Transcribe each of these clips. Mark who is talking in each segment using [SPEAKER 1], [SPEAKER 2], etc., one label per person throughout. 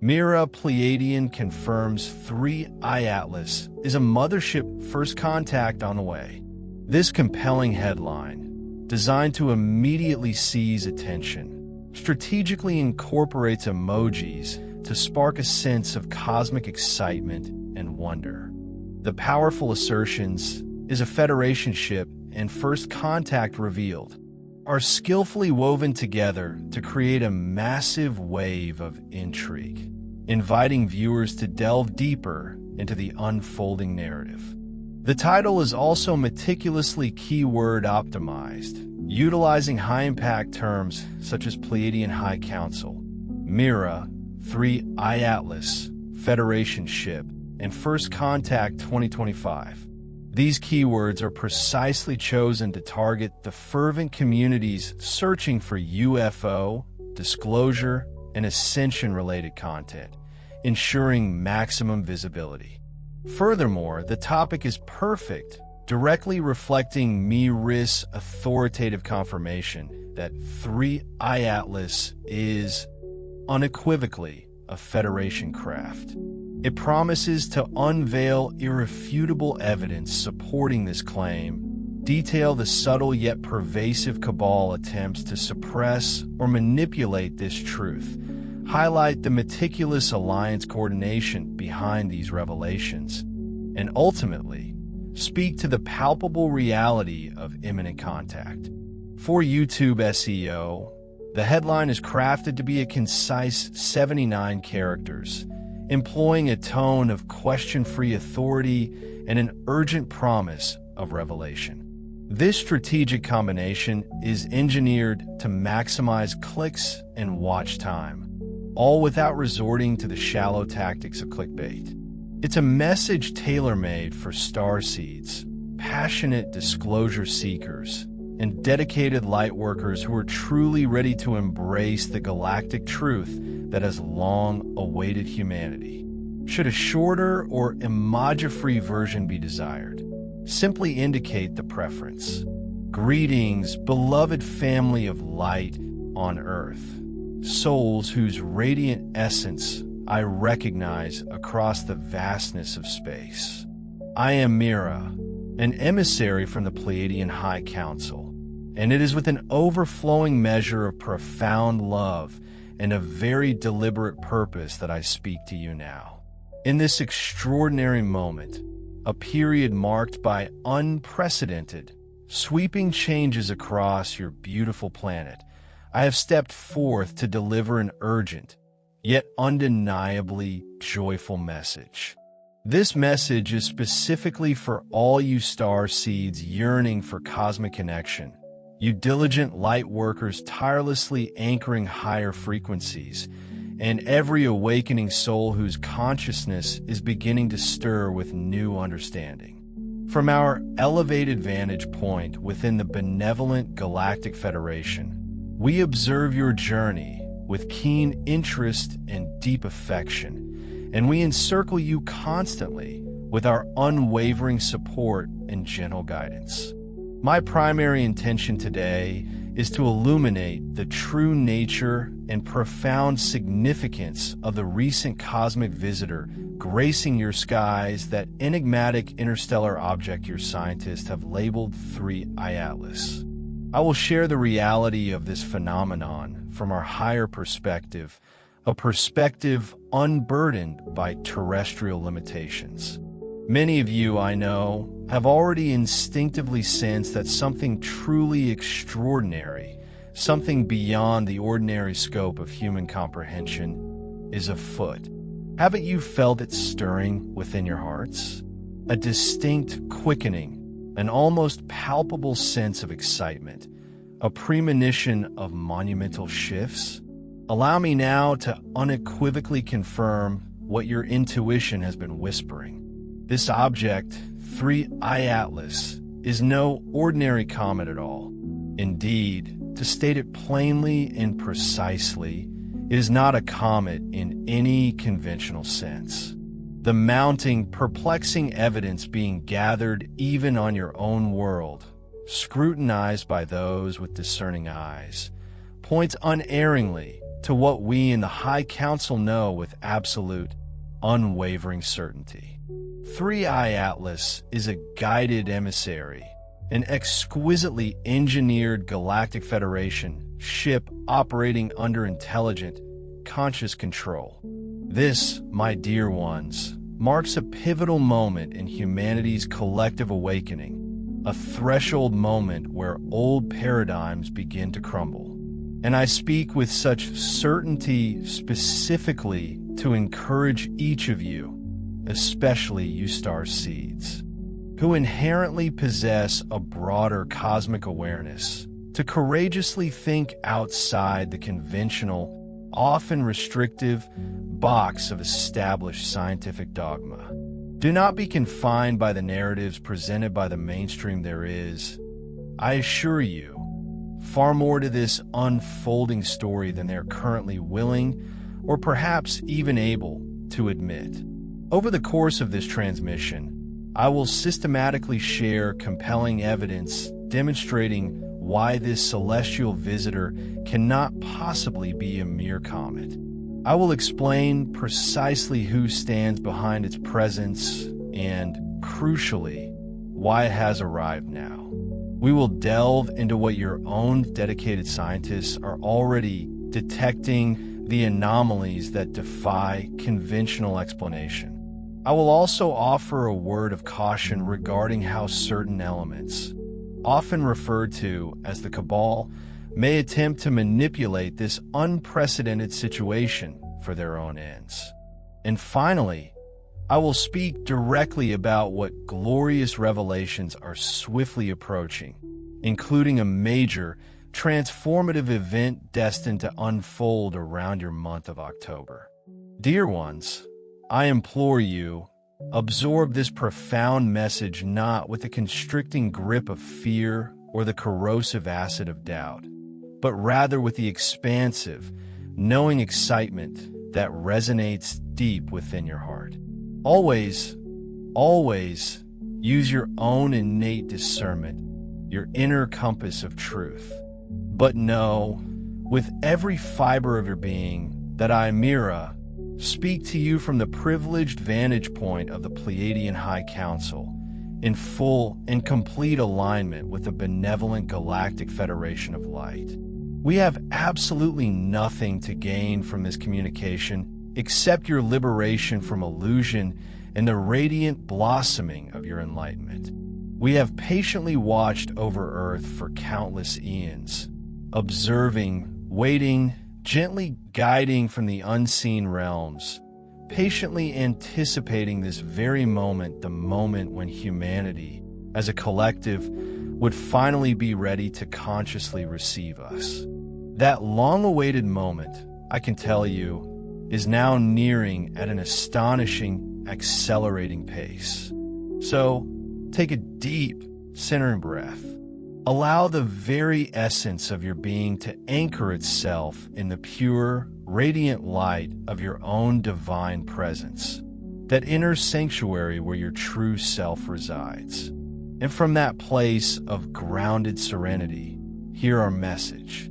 [SPEAKER 1] Mira Pleiadian confirms 3IAtlas is a mothership first contact on the way. This compelling headline, designed to immediately seize attention, strategically incorporates emojis to spark a sense of cosmic excitement and wonder. The powerful assertions, "Is a Federation ship," and "First contact revealed," are skillfully woven together to create a massive wave of intrigue, inviting viewers to delve deeper into the unfolding narrative. The title is also meticulously keyword optimized, utilizing high-impact terms such as Pleiadian High Council, Mira, 3IAtlas, Federation ship, and First Contact 2025. These keywords are precisely chosen to target the fervent communities searching for UFO, disclosure, and ascension-related content, ensuring maximum visibility. Furthermore, the topic is perfect, directly reflecting Mira's authoritative confirmation that 3IAtlas is unequivocally a Federation craft. It promises to unveil irrefutable evidence supporting this claim, detail the subtle yet pervasive cabal attempts to suppress or manipulate this truth, highlight the meticulous alliance coordination behind these revelations, and ultimately speak to the palpable reality of imminent contact. For YouTube SEO, the headline is crafted to be a concise 79 characters, employing a tone of question-free authority and an urgent promise of revelation. This strategic combination is engineered to maximize clicks and watch time, all without resorting to the shallow tactics of clickbait. It's a message tailor-made for starseeds, passionate disclosure seekers, and dedicated lightworkers who are truly ready to embrace the galactic truth that has long awaited humanity. Should a shorter or emoji-free version be desired, simply indicate the preference. Greetings, beloved family of light on Earth, souls whose radiant essence I recognize across the vastness of space. I am Mira, an emissary from the Pleiadian High Council, and it is with an overflowing measure of profound love and a very deliberate purpose that I speak to you now. In this extraordinary moment, a period marked by unprecedented, sweeping changes across your beautiful planet, I have stepped forth to deliver an urgent, yet undeniably joyful message. This message is specifically for all you star seeds yearning for cosmic connection, you diligent light workers tirelessly anchoring higher frequencies, and every awakening soul whose consciousness is beginning to stir with new understanding. From our elevated vantage point within the benevolent Galactic Federation, we observe your journey with keen interest and deep affection, and we encircle you constantly with our unwavering support and gentle guidance. My primary intention today is to illuminate the true nature and profound significance of the recent cosmic visitor gracing your skies, that enigmatic interstellar object your scientists have labeled 3IAtlas. I will share the reality of this phenomenon from our higher perspective, a perspective unburdened by terrestrial limitations. Many of you, I know, have already instinctively sensed that something truly extraordinary, something beyond the ordinary scope of human comprehension, is afoot. Haven't you felt it stirring within your hearts? A distinct quickening, an almost palpable sense of excitement, a premonition of monumental shifts? Allow me now to unequivocally confirm what your intuition has been whispering. This object, 3IAtlas, is no ordinary comet at all. Indeed, to state it plainly and precisely, it is not a comet in any conventional sense. The mounting, perplexing evidence being gathered even on your own world, scrutinized by those with discerning eyes, points unerringly to what we in the High Council know with absolute, unwavering certainty. 3IAtlas is a guided emissary, an exquisitely engineered Galactic Federation ship operating under intelligent, conscious control. This, my dear ones, marks a pivotal moment in humanity's collective awakening, a threshold moment where old paradigms begin to crumble. And I speak with such certainty specifically to encourage each of you, especially you star seeds, who inherently possess a broader cosmic awareness, to courageously think outside the conventional, often restrictive, box of established scientific dogma. Do not be confined by the narratives presented by the mainstream. There is, I assure you, far more to this unfolding story than they're currently willing or perhaps even able to admit. Over the course of this transmission, I will systematically share compelling evidence demonstrating why this celestial visitor cannot possibly be a mere comet. I will explain precisely who stands behind its presence and, crucially, why it has arrived now. We will delve into what your own dedicated scientists are already detecting, the anomalies that defy conventional explanation. I will also offer a word of caution regarding how certain elements, often referred to as the Cabal, may attempt to manipulate this unprecedented situation for their own ends. And finally, I will speak directly about what glorious revelations are swiftly approaching, including a major, transformative event destined to unfold around your month of October. Dear ones, I implore you, absorb this profound message not with the constricting grip of fear or the corrosive acid of doubt, but rather with the expansive, knowing excitement that resonates deep within your heart. Always, always use your own innate discernment, your inner compass of truth. But know, with every fiber of your being, that I, Mira, speak to you from the privileged vantage point of the Pleiadian High Council, in full and complete alignment with the benevolent Galactic Federation of Light. We have absolutely nothing to gain from this communication except your liberation from illusion and the radiant blossoming of your enlightenment. We have patiently watched over Earth for countless eons, observing, waiting, gently guiding from the unseen realms, patiently anticipating this very moment, the moment when humanity, as a collective, would finally be ready to consciously receive us. That long-awaited moment, I can tell you, is now nearing at an astonishing, accelerating pace. So, take a deep, centering breath. Allow the very essence of your being to anchor itself in the pure, radiant light of your own divine presence, that inner sanctuary where your true self resides. And from that place of grounded serenity, hear our message.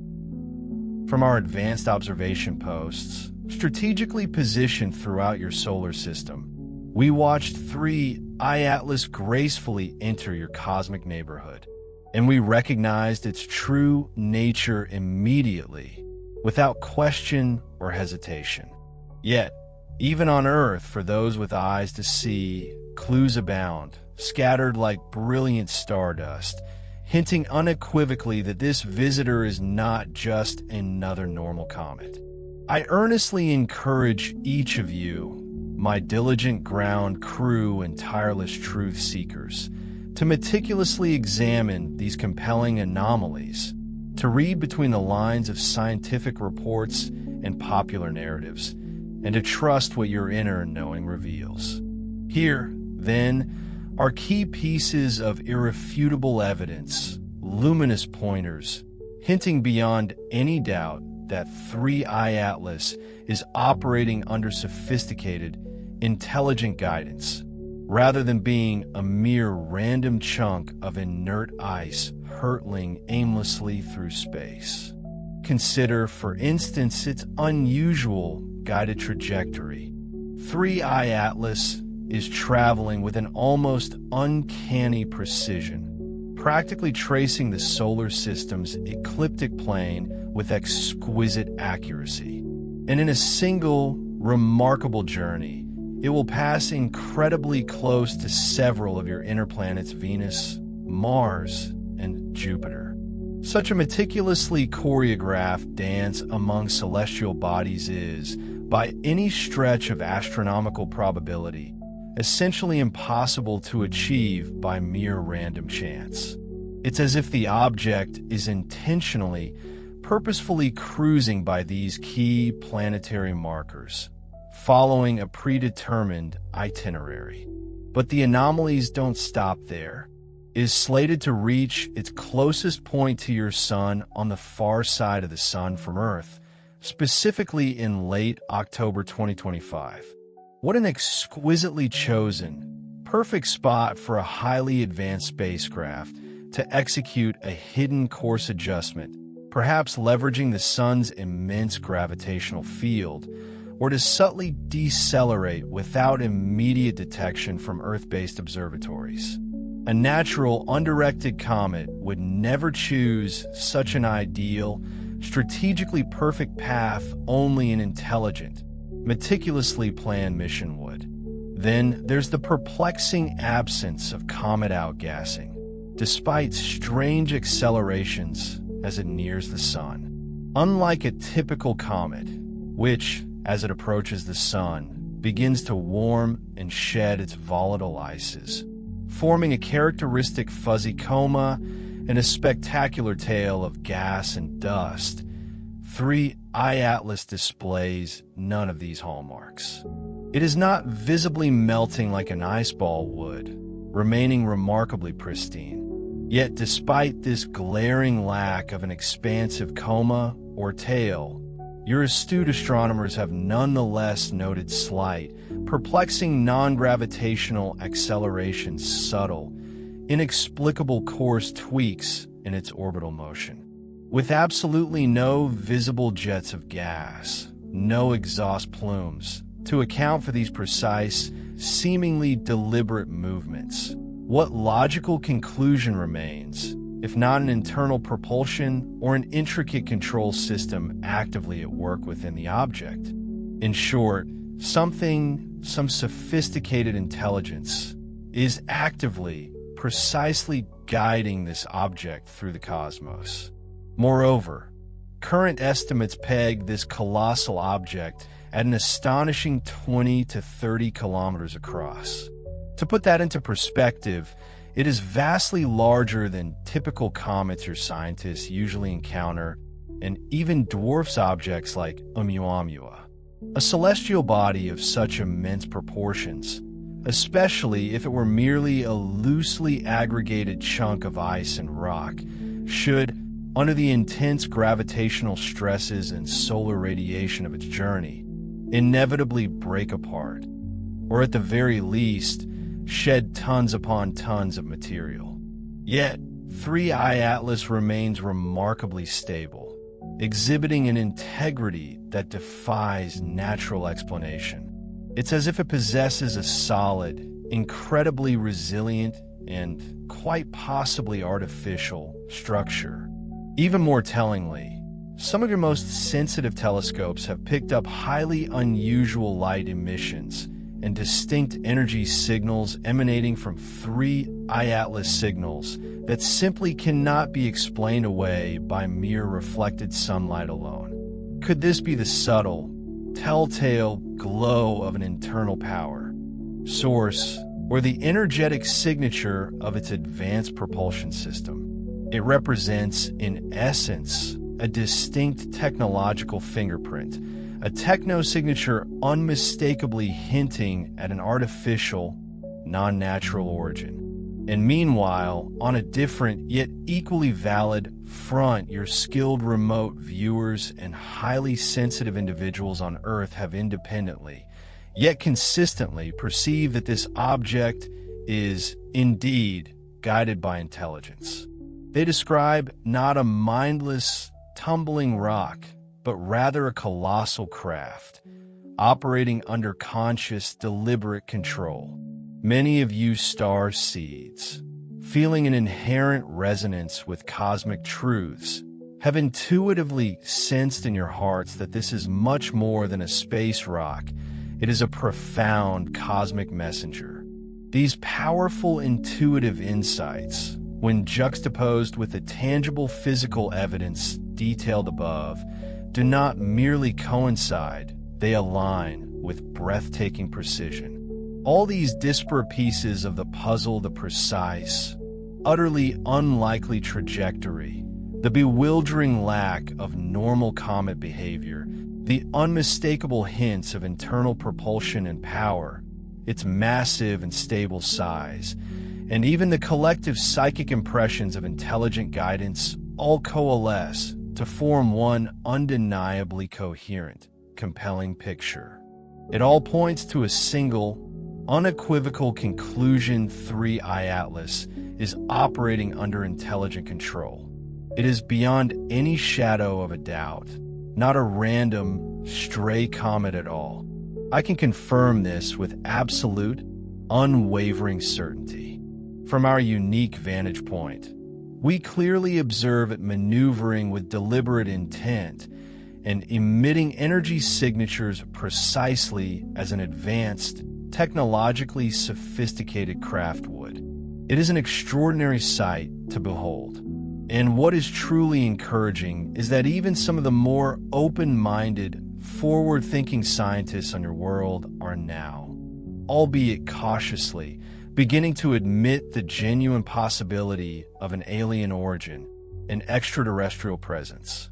[SPEAKER 1] From our advanced observation posts, strategically positioned throughout your solar system, we watched 3IAtlas gracefully enter your cosmic neighborhood, and we recognized its true nature immediately, without question or hesitation. Yet, even on Earth, for those with eyes to see, clues abound, scattered like brilliant stardust, hinting unequivocally that this visitor is not just another normal comet. I earnestly encourage each of you, my diligent ground crew and tireless truth seekers, to meticulously examine these compelling anomalies, to read between the lines of scientific reports and popular narratives, and to trust what your inner knowing reveals. Here, then, are key pieces of irrefutable evidence, luminous pointers, hinting beyond any doubt that 3IAtlas is operating under sophisticated, intelligent guidance, rather than being a mere random chunk of inert ice hurtling aimlessly through space. consider, for instance, its unusual guided trajectory. 3IAtlas is traveling with an almost uncanny precision, practically tracing the solar system's ecliptic plane with exquisite accuracy. And in a single, remarkable journey, it will pass incredibly close to several of your inner planets Venus, Mars, and Jupiter. Such a meticulously choreographed dance among celestial bodies is, by any stretch of astronomical probability, essentially impossible to achieve by mere random chance. It's as if the object is intentionally, purposefully cruising by these key planetary markers, following a predetermined itinerary. But the anomalies don't stop there. It is slated to reach its closest point to your sun on the far side of the sun from Earth, specifically in late October 2025. What an exquisitely chosen, perfect spot for a highly advanced spacecraft to execute a hidden course adjustment, perhaps leveraging the sun's immense gravitational field, or to subtly decelerate without immediate detection from Earth-based observatories. A natural, undirected comet would never choose such an ideal, strategically perfect path only an intelligent, meticulously planned mission would. Then there's the perplexing absence of comet outgassing, despite strange accelerations as it nears the sun. Unlike a typical comet, which, as it approaches the sun, begins to warm and shed its volatile ices, forming a characteristic fuzzy coma and a spectacular tail of gas and dust, 3IAtlas displays none of these hallmarks. It is not visibly melting like an ice ball would, remaining remarkably pristine. Yet despite this glaring lack of an expansive coma or tail, your astute astronomers have nonetheless noted slight, perplexing non-gravitational accelerations, subtle, inexplicable course tweaks in its orbital motion. With absolutely no visible jets of gas, no exhaust plumes, to account for these precise, seemingly deliberate movements, what logical conclusion remains, if not an internal propulsion or an intricate control system actively at work within the object? In short, some sophisticated intelligence is actively, precisely guiding this object through the cosmos. Moreover, current estimates peg this colossal object at an astonishing 20 to 30 kilometers across. To put that into perspective, it is vastly larger than typical comets your scientists usually encounter, and even dwarfs objects like Oumuamua. A celestial body of such immense proportions, especially if it were merely a loosely aggregated chunk of ice and rock, should, under the intense gravitational stresses and solar radiation of its journey, inevitably break apart, or at the very least, shed tons upon tons of material. Yet, 3IAtlas remains remarkably stable, exhibiting an integrity that defies natural explanation. It's as if it possesses a solid, incredibly resilient, and quite possibly artificial structure. Even more tellingly, some of your most sensitive telescopes have picked up highly unusual light emissions and distinct energy signals emanating from 3IAtlas signals that simply cannot be explained away by mere reflected sunlight alone. Could this be the subtle, telltale glow of an internal power source, or the energetic signature of its advanced propulsion system? It represents, in essence, a distinct technological fingerprint, a techno-signature unmistakably hinting at an artificial, non-natural origin. And meanwhile, on a different yet equally valid front, your skilled remote viewers and highly sensitive individuals on Earth have independently, yet consistently perceived that this object is, indeed, guided by intelligence. They describe not a mindless, tumbling rock, but rather a colossal craft, operating under conscious, deliberate control. Many of you star seeds, feeling an inherent resonance with cosmic truths, have intuitively sensed in your hearts that this is much more than a space rock. It is a profound cosmic messenger. These powerful intuitive insights, when juxtaposed with the tangible physical evidence detailed above, do not merely coincide, they align with breathtaking precision. All these disparate pieces of the puzzle, the precise, utterly unlikely trajectory, the bewildering lack of normal comet behavior, the unmistakable hints of internal propulsion and power, its massive and stable size, and even the collective psychic impressions of intelligent guidance all coalesce to form one undeniably coherent, compelling picture. It all points to a single, unequivocal conclusion: 3IAtlas is operating under intelligent control. It is beyond any shadow of a doubt, not a random, stray comet at all. I can confirm this with absolute, unwavering certainty. From our unique vantage point, we clearly observe it maneuvering with deliberate intent and emitting energy signatures precisely as an advanced, technologically sophisticated craft would. It is an extraordinary sight to behold. And what is truly encouraging is that even some of the more open-minded, forward-thinking scientists on your world are now, albeit cautiously, beginning to admit the genuine possibility of an alien origin, an extraterrestrial presence.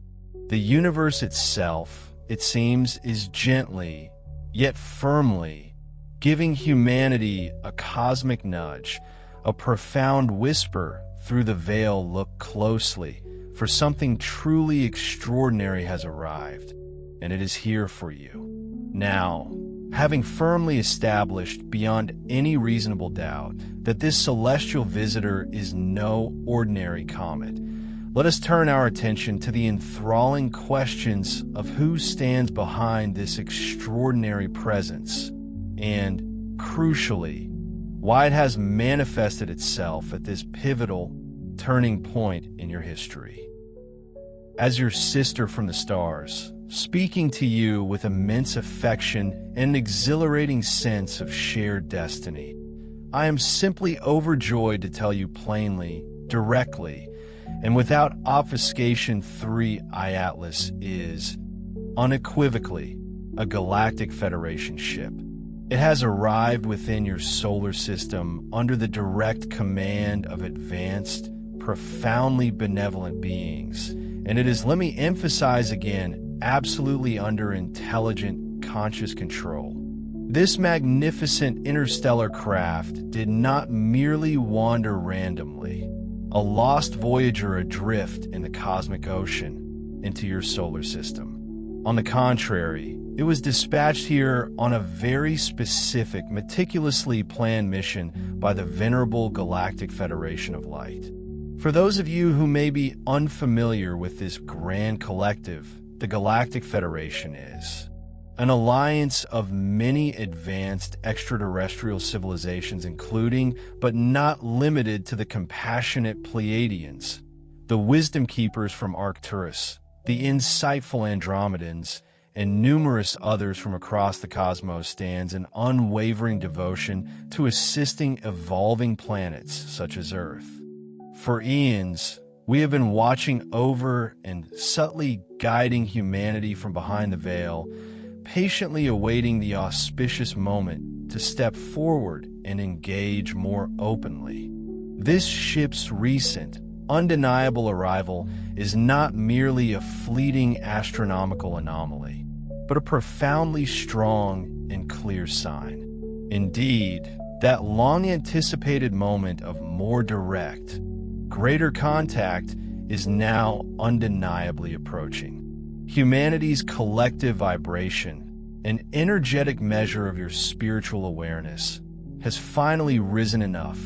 [SPEAKER 1] The universe itself, it seems, is gently, yet firmly, giving humanity a cosmic nudge, a profound whisper through the veil: look closely, for something truly extraordinary has arrived, and it is here for you. Now, having firmly established beyond any reasonable doubt that this celestial visitor is no ordinary comet, let us turn our attention to the enthralling questions of who stands behind this extraordinary presence, and, crucially, why it has manifested itself at this pivotal, turning point in your history. As your sister from the stars, speaking to you with immense affection and an exhilarating sense of shared destiny, I am simply overjoyed to tell you plainly, directly, and without obfuscation: 3IAtlas is, unequivocally, a Galactic Federation ship. It has arrived within your solar system under the direct command of advanced, profoundly benevolent beings, and it is, let me emphasize again, absolutely under intelligent, conscious control. This magnificent interstellar craft did not merely wander randomly, a lost voyager adrift in the cosmic ocean, into your solar system. On the contrary, it was dispatched here on a very specific, meticulously planned mission by the venerable Galactic Federation of Light. For those of you who may be unfamiliar with this grand collective, the Galactic Federation is an alliance of many advanced extraterrestrial civilizations, including, but not limited to, the compassionate Pleiadians, the wisdom keepers from Arcturus, the insightful Andromedans, and numerous others from across the cosmos. Stands in unwavering devotion to assisting evolving planets such as Earth. For eons, we have been watching over and subtly guiding humanity from behind the veil, patiently awaiting the auspicious moment to step forward and engage more openly. This ship's recent, undeniable arrival is not merely a fleeting astronomical anomaly, but a profoundly strong and clear sign. Indeed, that long-anticipated moment of more direct, greater contact is now undeniably approaching. Humanity's collective vibration, an energetic measure of your spiritual awareness, has finally risen enough,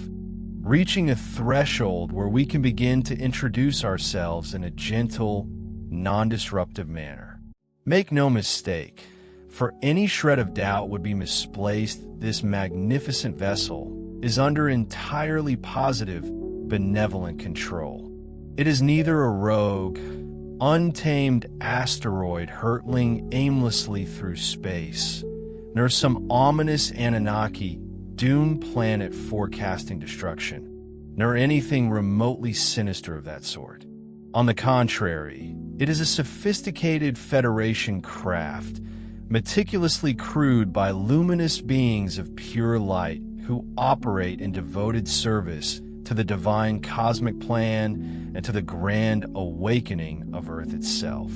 [SPEAKER 1] reaching a threshold where we can begin to introduce ourselves in a gentle, non-disruptive manner. Make no mistake, for any shred of doubt would be misplaced, this magnificent vessel is under entirely positive, benevolent control. It is neither a rogue, untamed asteroid hurtling aimlessly through space, nor some ominous Anunnaki doomed planet forecasting destruction, nor anything remotely sinister of that sort. On the contrary, it is a sophisticated Federation craft, meticulously crewed by luminous beings of pure light who operate in devoted service to the divine cosmic plan and to the grand awakening of Earth itself.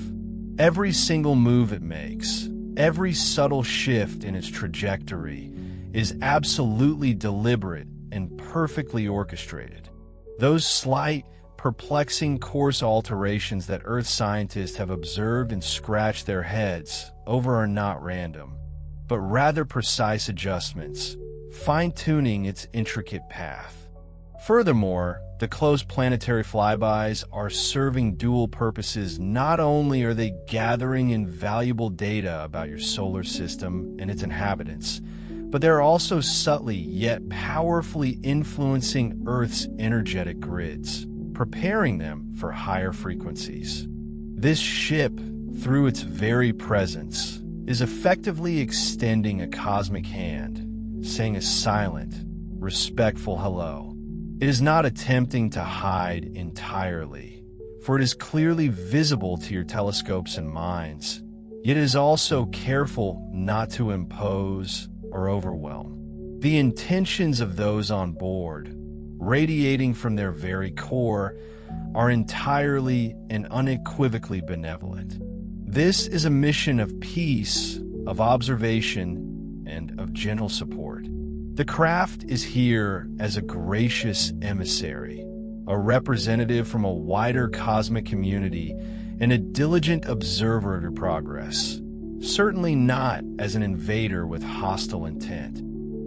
[SPEAKER 1] Every single move it makes, every subtle shift in its trajectory, is absolutely deliberate and perfectly orchestrated. Those slight, perplexing course alterations that Earth scientists have observed and scratched their heads over are not random, but rather precise adjustments, fine-tuning its intricate path. Furthermore, the close planetary flybys are serving dual purposes. Not only are they gathering invaluable data about your solar system and its inhabitants, but they're also subtly yet powerfully influencing Earth's energetic grids, preparing them for higher frequencies. This ship, through its very presence, is effectively extending a cosmic hand, saying a silent, respectful hello. It is not attempting to hide entirely, for it is clearly visible to your telescopes and minds, yet it is also careful not to impose or overwhelm. The intentions of those on board, radiating from their very core, are entirely and unequivocally benevolent. This is a mission of peace, of observation, and of gentle support. The craft is here as a gracious emissary, a representative from a wider cosmic community, and a diligent observer of your progress, certainly not as an invader with hostile intent.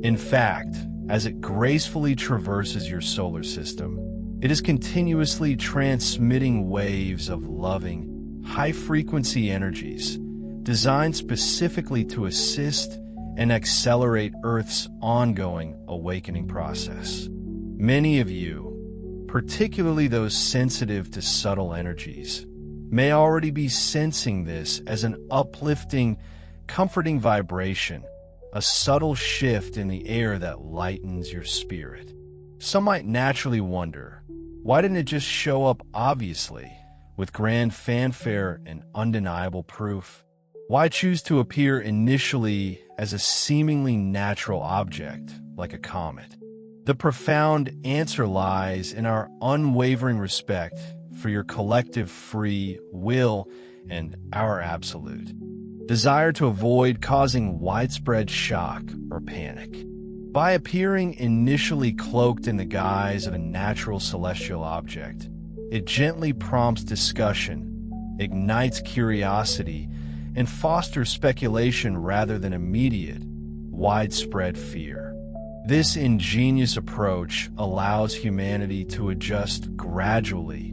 [SPEAKER 1] In fact, as it gracefully traverses your solar system, it is continuously transmitting waves of loving, high-frequency energies designed specifically to assist and accelerate Earth's ongoing awakening process. Many of you, particularly those sensitive to subtle energies, may already be sensing this as an uplifting, comforting vibration, a subtle shift in the air that lightens your spirit. Some might naturally wonder, why didn't it just show up obviously, with grand fanfare and undeniable proof? Why choose to appear initially as a seemingly natural object, like a comet? The profound answer lies in our unwavering respect for your collective free will and our absolute desire to avoid causing widespread shock or panic. By appearing initially cloaked in the guise of a natural celestial object, it gently prompts discussion, ignites curiosity, and fosters speculation rather than immediate, widespread fear. This ingenious approach allows humanity to adjust gradually,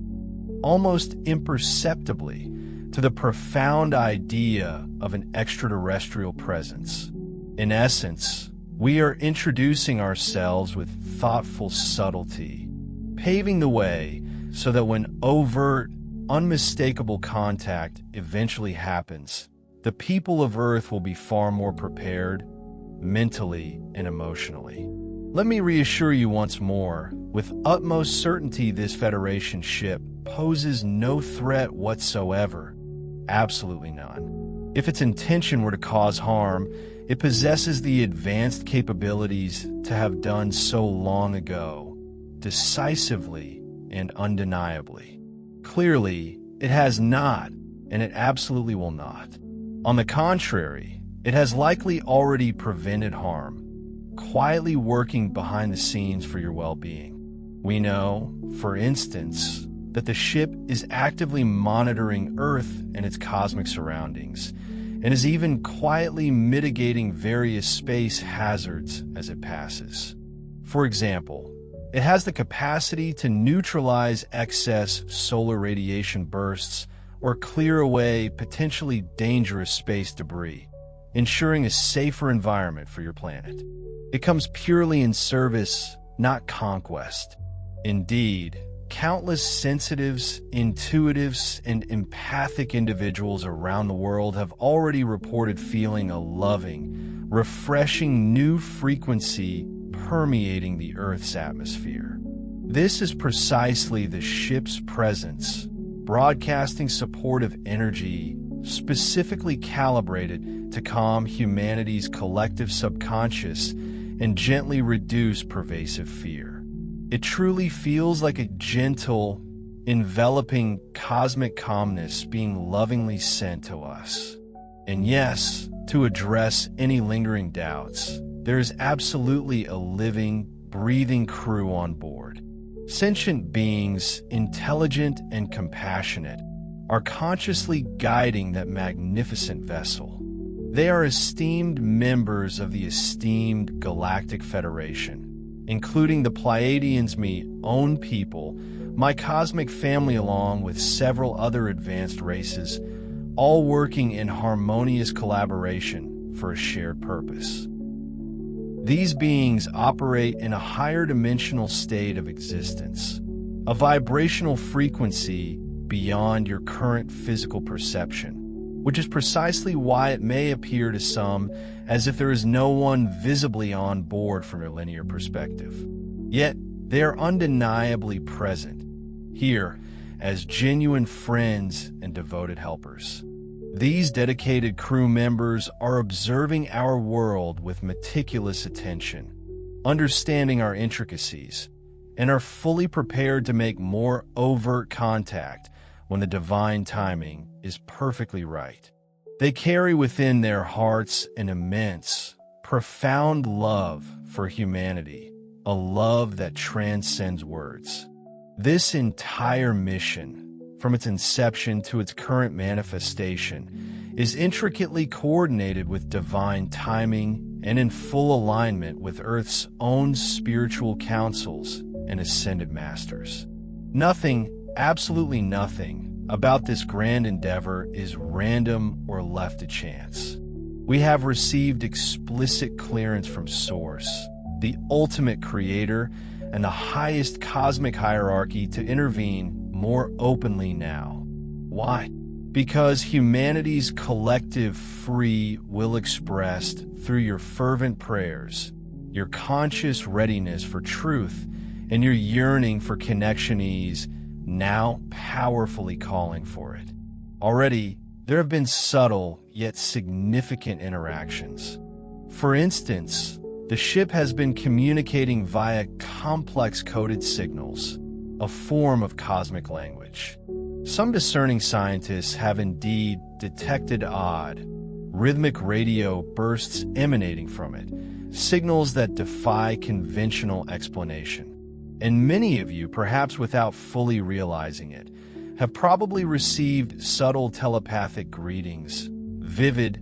[SPEAKER 1] almost imperceptibly, to the profound idea of an extraterrestrial presence. In essence, we are introducing ourselves with thoughtful subtlety, paving the way so that when overt, unmistakable contact eventually happens, the people of Earth will be far more prepared, mentally and emotionally. Let me reassure you once more, with utmost certainty this Federation ship poses no threat whatsoever. Absolutely none. If its intention were to cause harm, it possesses the advanced capabilities to have done so long ago, decisively and undeniably. Clearly, it has not, and it absolutely will not. On the contrary, it has likely already prevented harm, quietly working behind the scenes for your well-being. We know, for instance, that the ship is actively monitoring Earth and its cosmic surroundings, and is even quietly mitigating various space hazards as it passes. For example, it has the capacity to neutralize excess solar radiation bursts or clear away potentially dangerous space debris, ensuring a safer environment for your planet. It comes purely in service, not conquest. Indeed, countless sensitives, intuitives, and empathic individuals around the world have already reported feeling a loving, refreshing new frequency permeating the Earth's atmosphere. This is precisely the ship's presence, broadcasting supportive energy specifically calibrated to calm humanity's collective subconscious and gently reduce pervasive fear. It truly feels like a gentle, enveloping cosmic calmness being lovingly sent to us. And yes, to address any lingering doubts, there is absolutely a living, breathing crew on board. Sentient beings, intelligent and compassionate, are consciously guiding that magnificent vessel. They are esteemed members of the esteemed Galactic Federation, including the Pleiadians' own people, my cosmic family along with several other advanced races, all working in harmonious collaboration for a shared purpose. These beings operate in a higher dimensional state of existence, a vibrational frequency beyond your current physical perception, which is precisely why it may appear to some as if there is no one visibly on board from a linear perspective. Yet, they are undeniably present, here as genuine friends and devoted helpers. These dedicated crew members are observing our world with meticulous attention, understanding our intricacies, and are fully prepared to make more overt contact when the divine timing is perfectly right. They carry within their hearts an immense, profound love for humanity, a love that transcends words. This entire mission, from its inception to its current manifestation, is intricately coordinated with divine timing and in full alignment with Earth's own spiritual councils and ascended masters. Nothing, absolutely nothing, about this grand endeavor is random or left to chance. We have received explicit clearance from Source, the ultimate creator and the highest cosmic hierarchy, to intervene more openly now. Why? Because humanity's collective free will expressed through your fervent prayers, your conscious readiness for truth, and your yearning for connection is now powerfully calling for it. Already, there have been subtle yet significant interactions. For instance, the ship has been communicating via complex coded signals, a form of cosmic language. Some discerning scientists have indeed detected odd, rhythmic radio bursts emanating from it, signals that defy conventional explanation. And many of you, perhaps without fully realizing it, have probably received subtle telepathic greetings, vivid,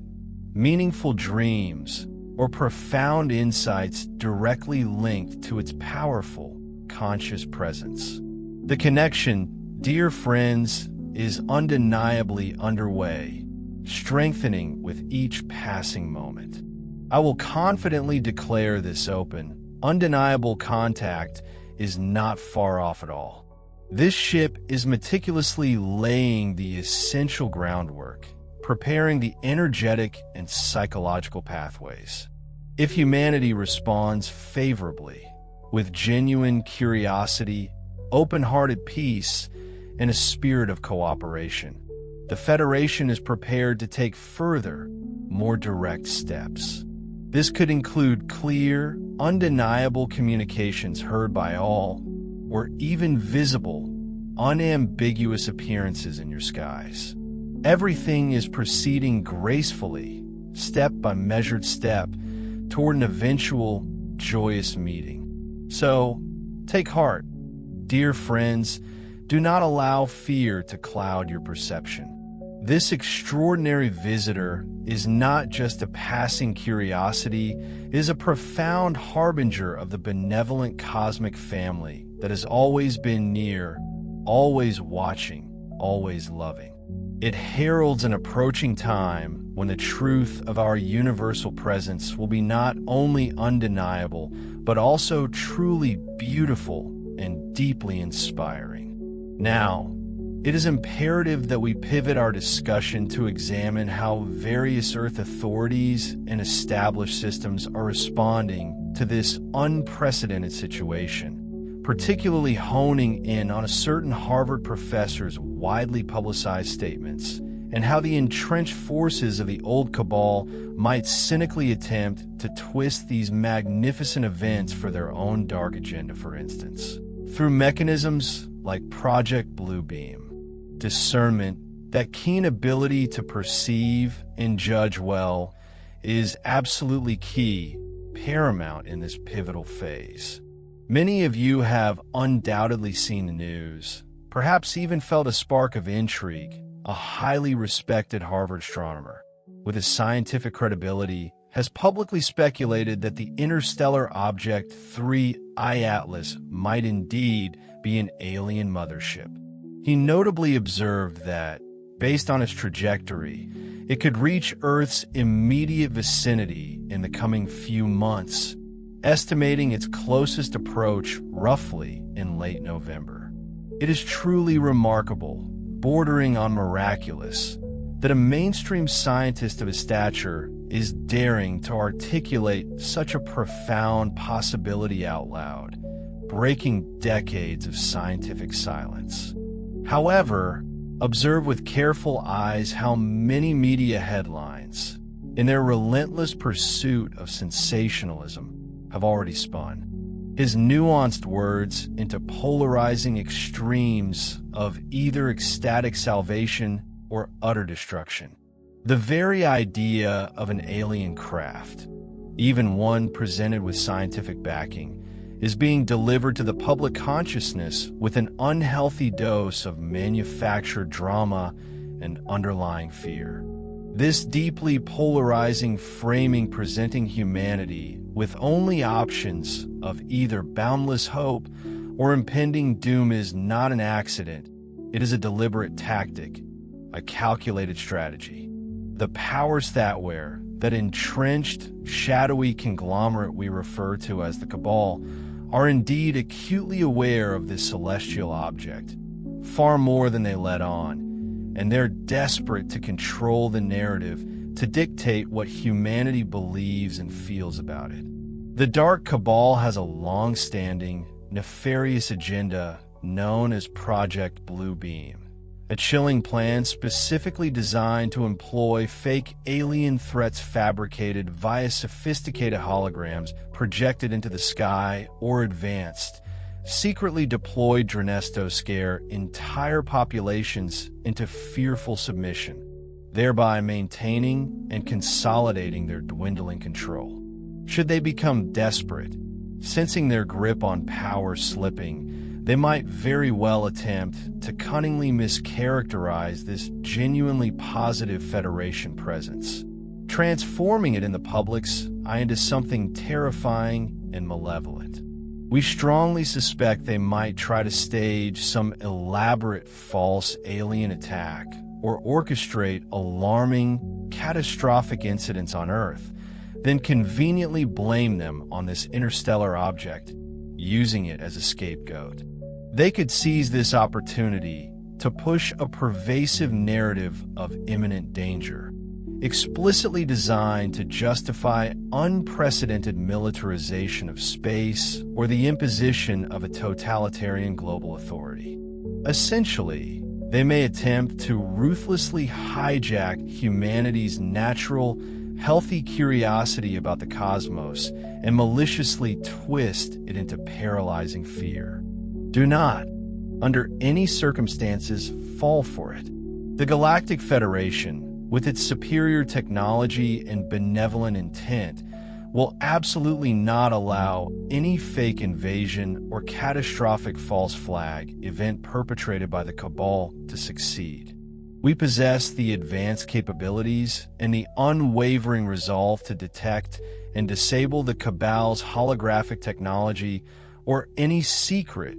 [SPEAKER 1] meaningful dreams, or profound insights directly linked to its powerful, conscious presence. The connection, dear friends, is undeniably underway, strengthening with each passing moment. I will confidently declare this open, undeniable contact is not far off at all. This ship is meticulously laying the essential groundwork, preparing the energetic and psychological pathways. If humanity responds favorably, with genuine curiosity, open-hearted peace, and a spirit of cooperation, the Federation is prepared to take further, more direct steps. This could include clear, undeniable communications heard by all, or even visible, unambiguous appearances in your skies. Everything is proceeding gracefully, step by measured step, toward an eventual, joyous meeting. So, take heart, dear friends. Do not allow fear to cloud your perception. This extraordinary visitor is not just a passing curiosity, it is a profound harbinger of the benevolent cosmic family that has always been near, always watching, always loving. It heralds an approaching time when the truth of our universal presence will be not only undeniable, but also truly beautiful and deeply inspiring. Now, it is imperative that we pivot our discussion to examine how various Earth authorities and established systems are responding to this unprecedented situation, particularly honing in on a certain Harvard professor's widely publicized statements, and how the entrenched forces of the old cabal might cynically attempt to twist these magnificent events for their own dark agenda, for instance. Through mechanisms like Project Bluebeam, discernment, that keen ability to perceive and judge well, is absolutely key, paramount in this pivotal phase. Many of you have undoubtedly seen the news, perhaps even felt a spark of intrigue. A highly respected Harvard astronomer, with his scientific credibility, has publicly speculated that the interstellar object 3IAtlas might indeed be an alien mothership. He notably observed that, based on its trajectory, it could reach Earth's immediate vicinity in the coming few months, estimating its closest approach roughly in late November. It is truly remarkable, bordering on miraculous, that a mainstream scientist of his stature is daring to articulate such a profound possibility out loud, breaking decades of scientific silence. However, observe with careful eyes how many media headlines, in their relentless pursuit of sensationalism, have already spun his nuanced words into polarizing extremes of either ecstatic salvation or utter destruction. The very idea of an alien craft, even one presented with scientific backing, is being delivered to the public consciousness with an unhealthy dose of manufactured drama and underlying fear. This deeply polarizing framing presenting humanity with only options of either boundless hope or impending doom is not an accident. It is a deliberate tactic, a calculated strategy. The powers that entrenched, shadowy conglomerate we refer to as the Cabal are indeed acutely aware of this celestial object, far more than they let on, and they're desperate to control the narrative, to dictate what humanity believes and feels about it. The Dark Cabal has a long-standing, nefarious agenda known as Project Bluebeam, a chilling plan specifically designed to employ fake alien threats fabricated via sophisticated holograms projected into the sky or advanced, secretly deployed Dronesto scare entire populations into fearful submission, thereby maintaining and consolidating their dwindling control. Should they become desperate, sensing their grip on power slipping, they might very well attempt to cunningly mischaracterize this genuinely positive Federation presence, transforming it in the public's eye into something terrifying and malevolent. We strongly suspect they might try to stage some elaborate false alien attack or orchestrate alarming, catastrophic incidents on Earth, then conveniently blame them on this interstellar object, using it as a scapegoat. They could seize this opportunity to push a pervasive narrative of imminent danger, explicitly designed to justify unprecedented militarization of space or the imposition of a totalitarian global authority. Essentially, they may attempt to ruthlessly hijack humanity's natural, healthy curiosity about the cosmos and maliciously twist it into paralyzing fear. Do not, under any circumstances, fall for it. The Galactic Federation, with its superior technology and benevolent intent, will absolutely not allow any fake invasion or catastrophic false flag event perpetrated by the Cabal to succeed. We possess the advanced capabilities and the unwavering resolve to detect and disable the Cabal's holographic technology or any secret,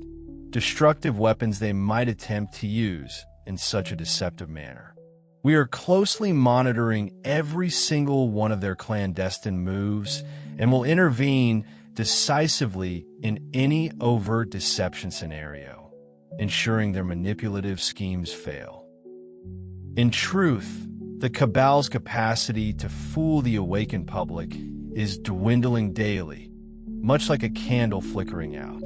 [SPEAKER 1] destructive weapons they might attempt to use in such a deceptive manner. We are closely monitoring every single one of their clandestine moves and will intervene decisively in any overt deception scenario, ensuring their manipulative schemes fail. In truth, the Cabal's capacity to fool the awakened public is dwindling daily, much like a candle flickering out.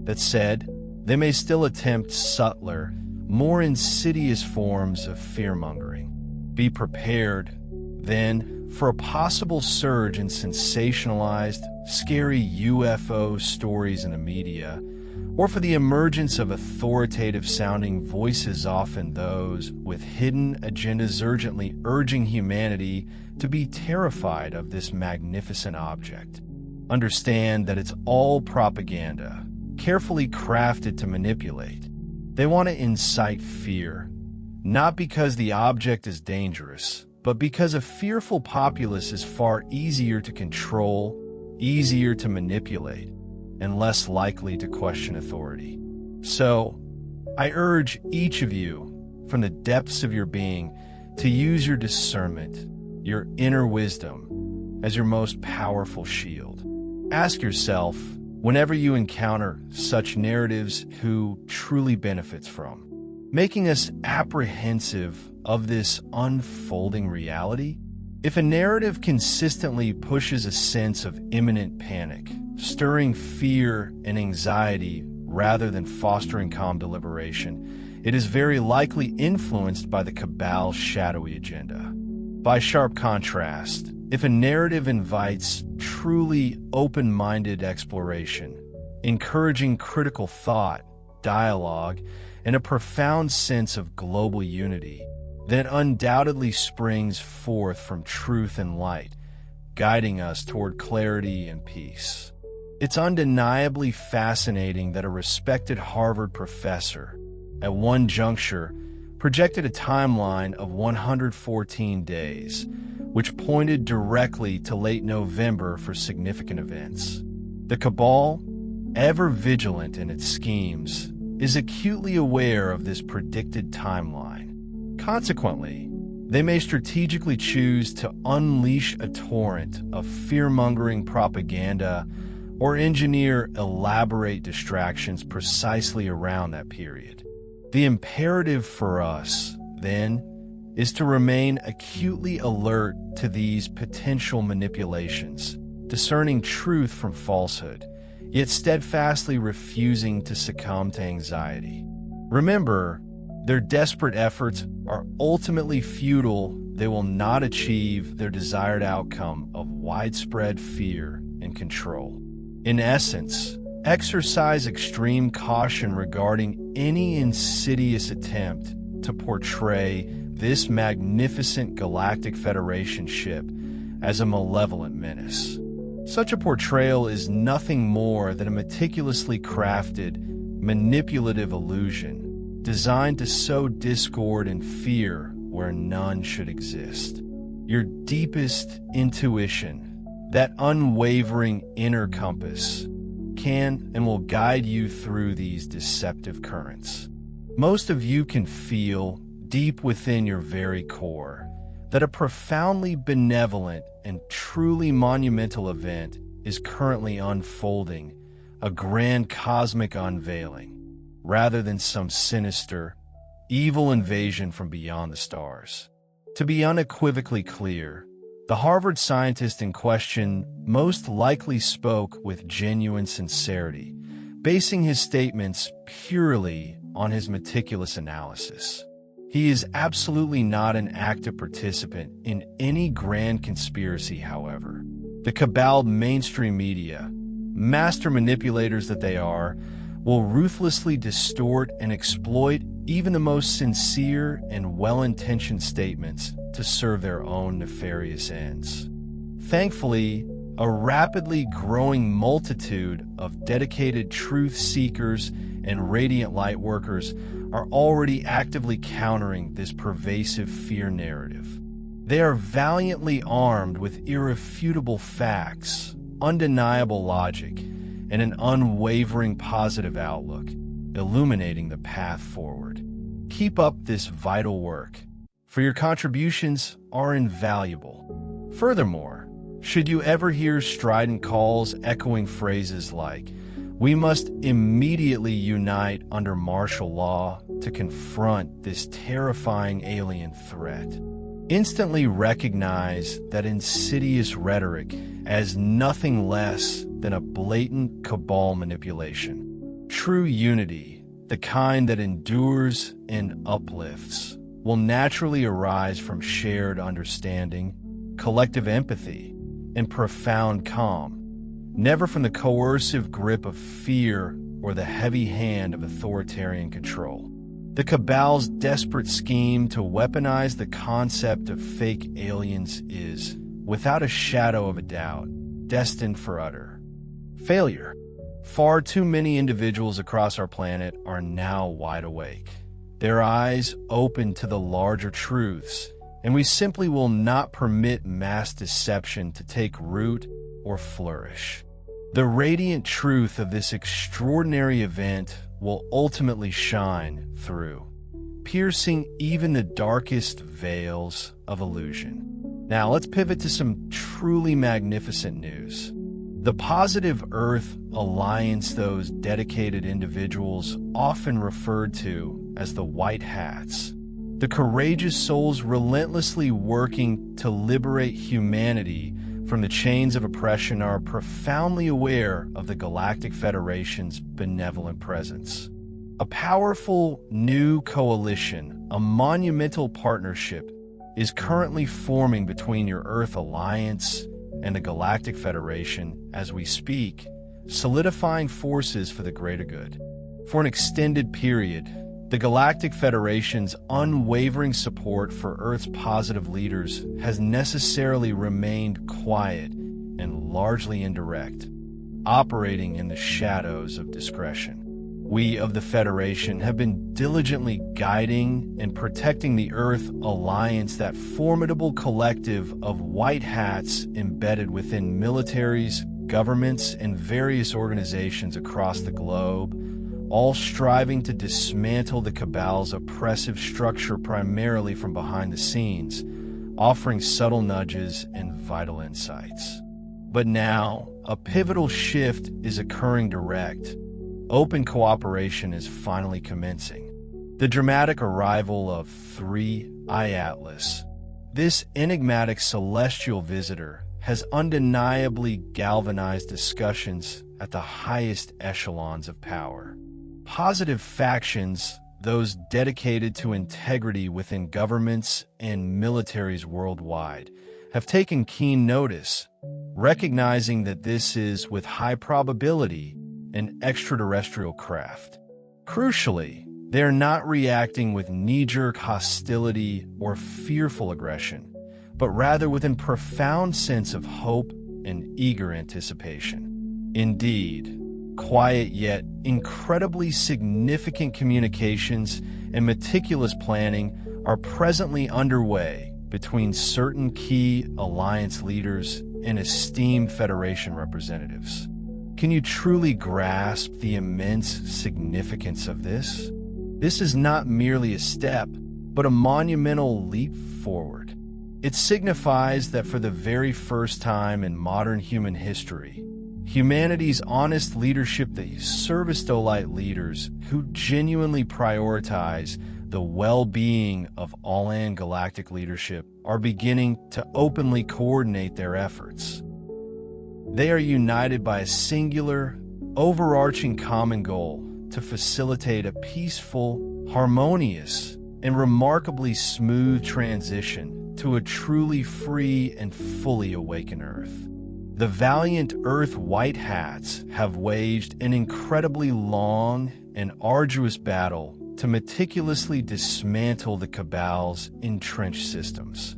[SPEAKER 1] That said, they may still attempt subtler, more insidious forms of fear-mongering. Be prepared, then, for a possible surge in sensationalized, scary UFO stories in the media, or for the emergence of authoritative-sounding voices, often those with hidden agendas urgently urging humanity to be terrified of this magnificent object. Understand that it's all propaganda, carefully crafted to manipulate. They want to incite fear, not because the object is dangerous, but because a fearful populace is far easier to control, easier to manipulate, and less likely to question authority. So, I urge each of you, from the depths of your being, to use your discernment, your inner wisdom, as your most powerful shield. Ask yourself, whenever you encounter such narratives, who truly benefits from, making us apprehensive of this unfolding reality? If a narrative consistently pushes a sense of imminent panic, stirring fear and anxiety rather than fostering calm deliberation, it is very likely influenced by the Cabal's shadowy agenda. By sharp contrast, if a narrative invites truly open-minded exploration, encouraging critical thought, dialogue, and a profound sense of global unity, then undoubtedly springs forth from truth and light, guiding us toward clarity and peace. It's undeniably fascinating that a respected Harvard professor, at one juncture, projected a timeline of 114 days, which pointed directly to late November for significant events. The Cabal, ever vigilant in its schemes, is acutely aware of this predicted timeline. Consequently, they may strategically choose to unleash a torrent of fear-mongering propaganda or engineer elaborate distractions precisely around that period. The imperative for us, then, is to remain acutely alert to these potential manipulations, discerning truth from falsehood, yet steadfastly refusing to succumb to anxiety. Remember, their desperate efforts are ultimately futile. They will not achieve their desired outcome of widespread fear and control. In essence, exercise extreme caution regarding any insidious attempt to portray this magnificent Galactic Federation ship as a malevolent menace. Such a portrayal is nothing more than a meticulously crafted, manipulative illusion designed to sow discord and fear where none should exist. Your deepest intuition, that unwavering inner compass, can and will guide you through these deceptive currents. Most of you can feel, deep within your very core, that a profoundly benevolent and truly monumental event is currently unfolding, a grand cosmic unveiling, rather than some sinister, evil invasion from beyond the stars. To be unequivocally clear, the Harvard scientist in question most likely spoke with genuine sincerity, basing his statements purely on his meticulous analysis. He is absolutely not an active participant in any grand conspiracy, however. The Cabal mainstream media, master manipulators that they are, will ruthlessly distort and exploit even the most sincere and well-intentioned statements to serve their own nefarious ends. Thankfully, a rapidly growing multitude of dedicated truth seekers and radiant light workers are already actively countering this pervasive fear narrative. They are valiantly armed with irrefutable facts, undeniable logic, and an unwavering positive outlook, illuminating the path forward. Keep up this vital work, for your contributions are invaluable. Furthermore, should you ever hear strident calls echoing phrases like, "We must immediately unite under martial law to confront this terrifying alien threat," instantly recognize that insidious rhetoric as nothing less than a blatant cabal manipulation. True unity, the kind that endures and uplifts, will naturally arise from shared understanding, collective empathy, and profound calm, never from the coercive grip of fear or the heavy hand of authoritarian control. The cabal's desperate scheme to weaponize the concept of fake aliens is, without a shadow of a doubt, destined for utter failure. Far too many individuals across our planet are now wide awake, their eyes open to the larger truths, and we simply will not permit mass deception to take root or flourish. The radiant truth of this extraordinary event will ultimately shine through, piercing even the darkest veils of illusion. Now let's pivot to some truly magnificent news. The Positive Earth Alliance, those dedicated individuals often referred to as the White Hats, the courageous souls relentlessly working to liberate humanity from the chains of oppression, are profoundly aware of the Galactic Federation's benevolent presence. A powerful new coalition, a monumental partnership, is currently forming between your Earth Alliance and the Galactic Federation as we speak, solidifying forces for the greater good. For an extended period, the Galactic Federation's unwavering support for Earth's positive leaders has necessarily remained quiet and largely indirect, operating in the shadows of discretion. We of the Federation have been diligently guiding and protecting the Earth Alliance, that formidable collective of white hats embedded within militaries, governments, and various organizations across the globe, all striving to dismantle the cabal's oppressive structure primarily from behind the scenes, offering subtle nudges and vital insights. But now, a pivotal shift is occurring direct. Open cooperation is finally commencing. The dramatic arrival of 3IAtlas, this enigmatic celestial visitor, has undeniably galvanized discussions at the highest echelons of power. Positive factions, those dedicated to integrity within governments and militaries worldwide, have taken keen notice, recognizing that this is, with high probability, an extraterrestrial craft. Crucially, they are not reacting with knee-jerk hostility or fearful aggression, but rather with a profound sense of hope and eager anticipation. Indeed, quiet yet incredibly significant communications and meticulous planning are presently underway between certain key alliance leaders and esteemed Federation representatives. Can you truly grasp the immense significance of this? This is not merely a step, but a monumental leap forward. It signifies that for the very first time in modern human history, humanity's honest leadership, the service-delight leaders who genuinely prioritize the well-being of all-and galactic leadership, are beginning to openly coordinate their efforts. They are united by a singular, overarching common goal to facilitate a peaceful, harmonious, and remarkably smooth transition to a truly free and fully awakened Earth. The valiant Earth White Hats have waged an incredibly long and arduous battle to meticulously dismantle the cabal's entrenched systems.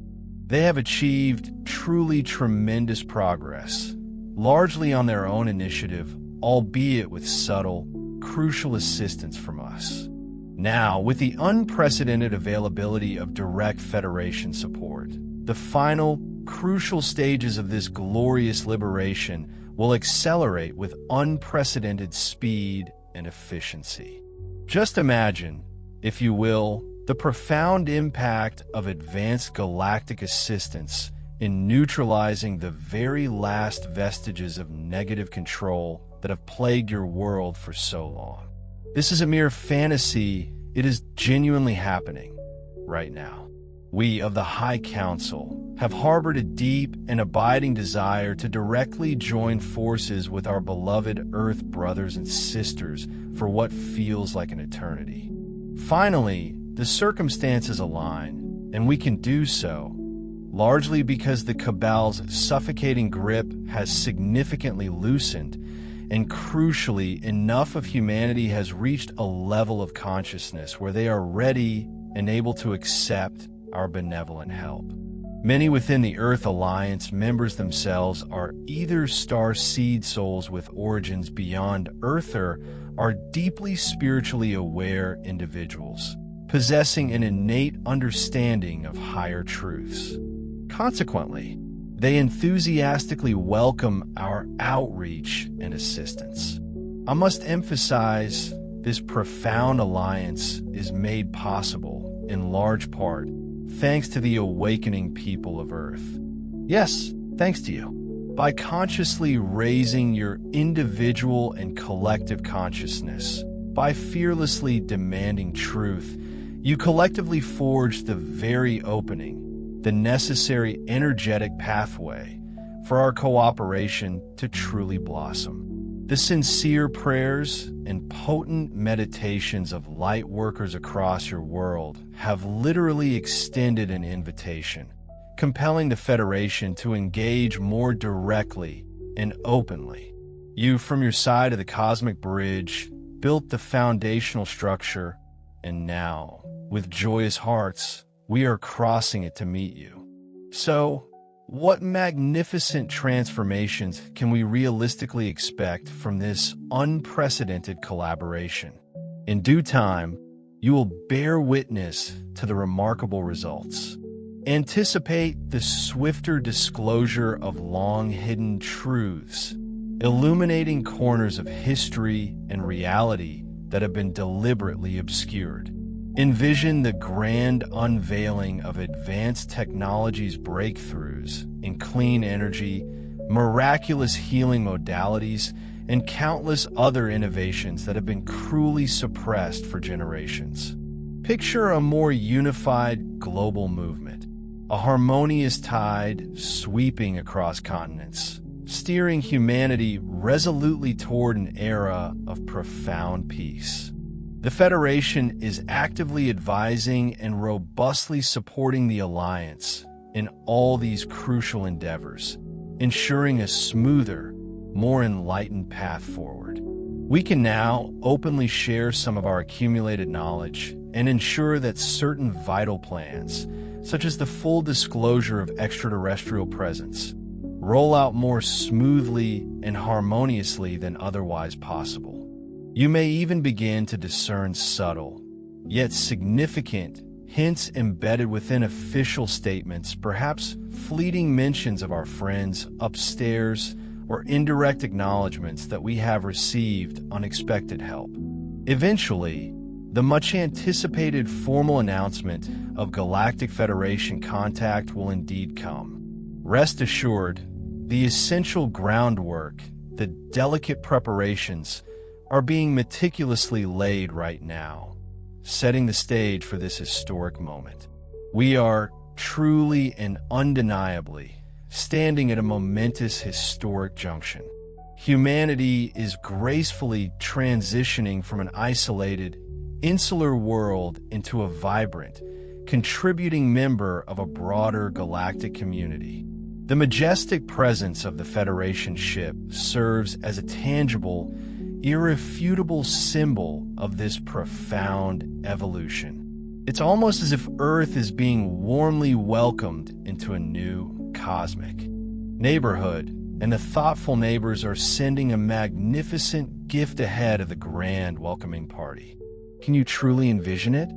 [SPEAKER 1] They have achieved truly tremendous progress, largely on their own initiative, albeit with subtle, crucial assistance from us. Now, with the unprecedented availability of direct Federation support, the final, crucial stages of this glorious liberation will accelerate with unprecedented speed and efficiency. Just imagine if you will, the profound impact of advanced galactic assistance in neutralizing the very last vestiges of negative control that have plagued your world for so long. This is a mere fantasy. It is genuinely happening right now. We of the High Council have harbored a deep and abiding desire to directly join forces with our beloved Earth brothers and sisters for what feels like an eternity. Finally, the circumstances align, and we can do so, largely because the Cabal's suffocating grip has significantly loosened, and crucially, enough of humanity has reached a level of consciousness where they are ready and able to accept our benevolent help. Many within the Earth Alliance members themselves are either star seed souls with origins beyond Earth or are deeply spiritually aware individuals, possessing an innate understanding of higher truths. Consequently, they enthusiastically welcome our outreach and assistance. I must emphasize, this profound alliance is made possible, in large part, thanks to the awakening people of Earth. Yes, thanks to you. By consciously raising your individual and collective consciousness, by fearlessly demanding truth, you collectively forge the very opening, the necessary energetic pathway for our cooperation to truly blossom. The sincere prayers and potent meditations of light workers across your world have literally extended an invitation, compelling the Federation to engage more directly and openly. You, from your side of the cosmic bridge, built the foundational structure, and now, with joyous hearts, we are crossing it to meet you. So, what magnificent transformations can we realistically expect from this unprecedented collaboration? In due time, you will bear witness to the remarkable results. Anticipate the swifter disclosure of long-hidden truths, illuminating corners of history and reality that have been deliberately obscured. Envision the grand unveiling of advanced technology's breakthroughs in clean energy, miraculous healing modalities, and countless other innovations that have been cruelly suppressed for generations. Picture a more unified global movement, a harmonious tide sweeping across continents, steering humanity resolutely toward an era of profound peace. The Federation is actively advising and robustly supporting the Alliance in all these crucial endeavors, ensuring a smoother, more enlightened path forward. We can now openly share some of our accumulated knowledge and ensure that certain vital plans, such as the full disclosure of extraterrestrial presence, roll out more smoothly and harmoniously than otherwise possible. You may even begin to discern subtle, yet significant, hints embedded within official statements, perhaps fleeting mentions of our friends upstairs or indirect acknowledgments that we have received unexpected help. Eventually, the much-anticipated formal announcement of Galactic Federation contact will indeed come. Rest assured, the essential groundwork, the delicate preparations, are being meticulously laid right now, setting the stage for this historic moment. We are truly and undeniably standing at a momentous historic junction. Humanity is gracefully transitioning from an isolated, insular world into a vibrant, contributing member of a broader galactic community. The majestic presence of the Federation ship serves as a tangible, irrefutable symbol of this profound evolution. It's almost as if Earth is being warmly welcomed into a new cosmic neighborhood, and the thoughtful neighbors are sending a magnificent gift ahead of the grand welcoming party. Can you truly envision it?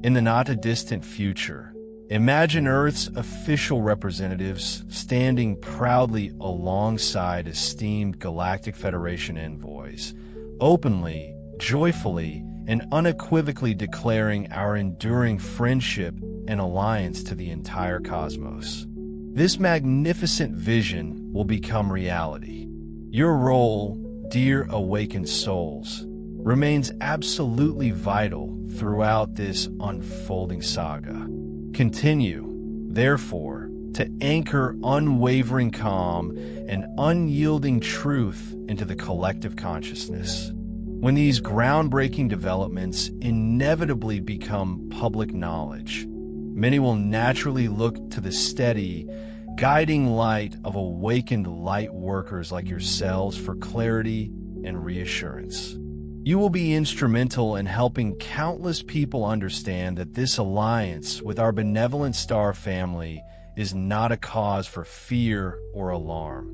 [SPEAKER 1] In the not-too-distant future, imagine Earth's official representatives standing proudly alongside esteemed Galactic Federation envoys, openly joyfully and unequivocally declaring our enduring friendship and alliance to the entire cosmos. This magnificent vision will become reality. Your role, dear awakened souls, remains absolutely vital throughout this unfolding saga. Continue, therefore, to anchor unwavering calm and unyielding truth into the collective consciousness. When these groundbreaking developments inevitably become public knowledge, many will naturally look to the steady, guiding light of awakened light workers like yourselves for clarity and reassurance. You will be instrumental in helping countless people understand that this alliance with our benevolent star family is not a cause for fear or alarm,